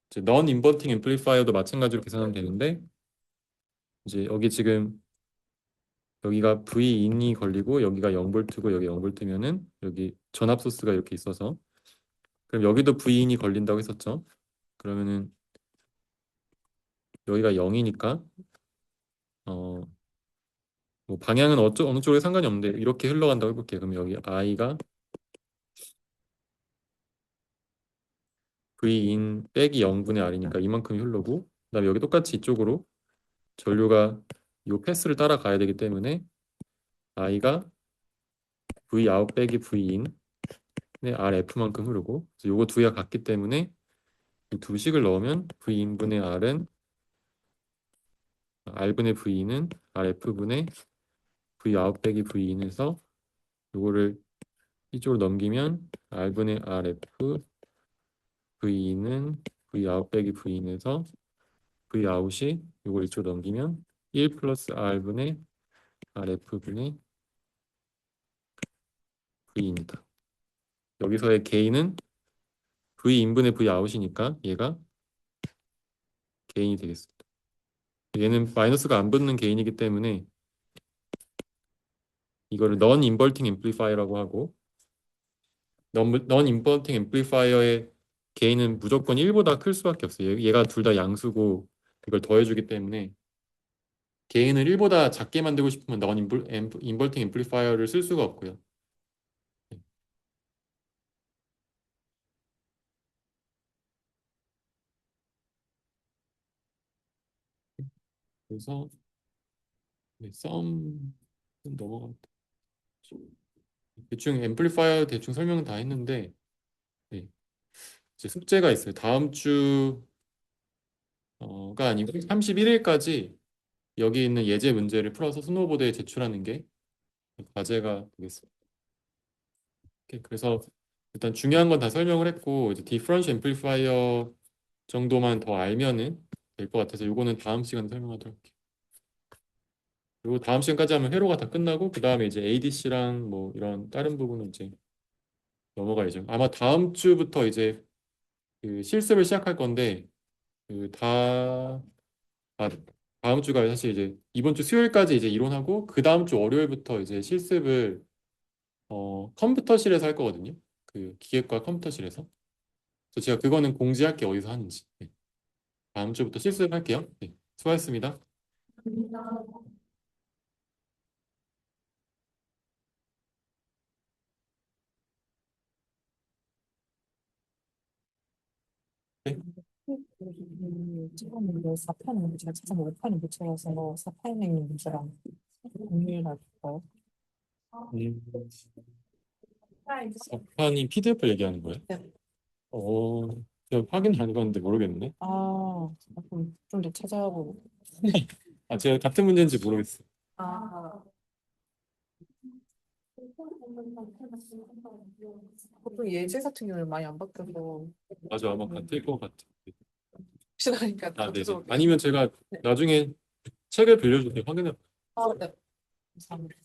이제 non inverting amplifier도 마찬가지로 계산하면 되는데 이제 여기 지금 여기가 V인이 걸리고 여기가 0볼트고 여기 0볼트면은 여기 전압 소스가 이렇게 있어서 그럼 여기도 V인이 걸린다고 했었죠. 그러면은 여기가 0이니까 어 뭐 방향은 어느 쪽에 상관이 없는데 이렇게 흘러간다고 해볼게요. 그럼 여기 I가 V인 빼기 0분의 R이니까 이만큼이 흐르고 그다음에 여기 똑같이 이쪽으로 전류가 이 패스를 따라가야 되기 때문에 I가 V 아웃 빼기 V인의 RF만큼 흐르고 그래서 요거 두 개가 같기 때문에 이 두 식을 넣으면 V인분의 R은 R분의 V는 RF분의 V 아웃 빼기 V인에서 요거를 이쪽으로 넘기면 R분의 RF V는 V 아웃 빼기 V인에서 V 아웃이 요걸 이쪽으로 넘기면 1 플러스 R분의 RF분의 V입니다. 여기서의 개인은 V인분의 V 아웃이니까 얘가 개인이 되겠습니다. 얘는 마이너스가 안 붙는 개인이기 때문에 이거를 non-inverting amplifier라고 하고 non-inverting amplifier의 개인은 무조건 1보다 클 수밖에 없어요. 얘가 둘 다 양수고 이걸 더해주기 때문에 개인을 1보다 작게 만들고 싶으면 non-inverting amplifier를 쓸 수가 없고요. 그래서 네, 썸 넘어갑니다. 대충 앰플리파이어 대충 설명은 다 했는데 네, 이제 숙제가 있어요. 다음 주가 아니고 31일까지 여기 있는 예제 문제를 풀어서 스노우보드에 제출하는 게 과제가 되겠습니다. 오케이, 그래서 일단 중요한 건 다 설명을 했고 이제 디퍼런셜 앰플리파이어 정도만 더 알면은 될 것 같아서 이거는 다음 시간에 설명하도록 할게요. 그리고 다음 시간까지 하면 회로가 다 끝나고 그 다음에 이제 ADC랑 뭐 이런 다른 부분은 이제 넘어가야죠. 아마 다음 주부터 이제 그 실습을 시작할 건데 그 아, 다음 주가 사실 이제 이번 주 수요일까지 이제 이론하고 그 다음 주 월요일부터 이제 실습을 컴퓨터실에서 할 거거든요. 그 기계과 컴퓨터실에서. 그래서 제가 그거는 공지할게 어디서 하는지. 네. 다음 주부터 실습할게요. 네. 수고하셨습니다. 네. 지금 이제 4판은 제가 지금 5판이 붙여서 4판에 있는 문제랑 공유를 할까요? 음, 박판이 PDF를 얘기하는 거예요? 네. 어, 제가 확인 안 해봤는데 모르겠네. 그럼 좀 더 찾아보고. 아, 제가 같은 문제인지 모르겠어요. 아, 보통 예제 같은 경우는 많이 안 바뀌어서 맞아, 아마 같을 것 같아. 혹시나니까 아, 더 네네. 찾아볼게요. 아니면 제가 네. 나중에 책을 빌려주세요. 확인해. 네. 감사합니다.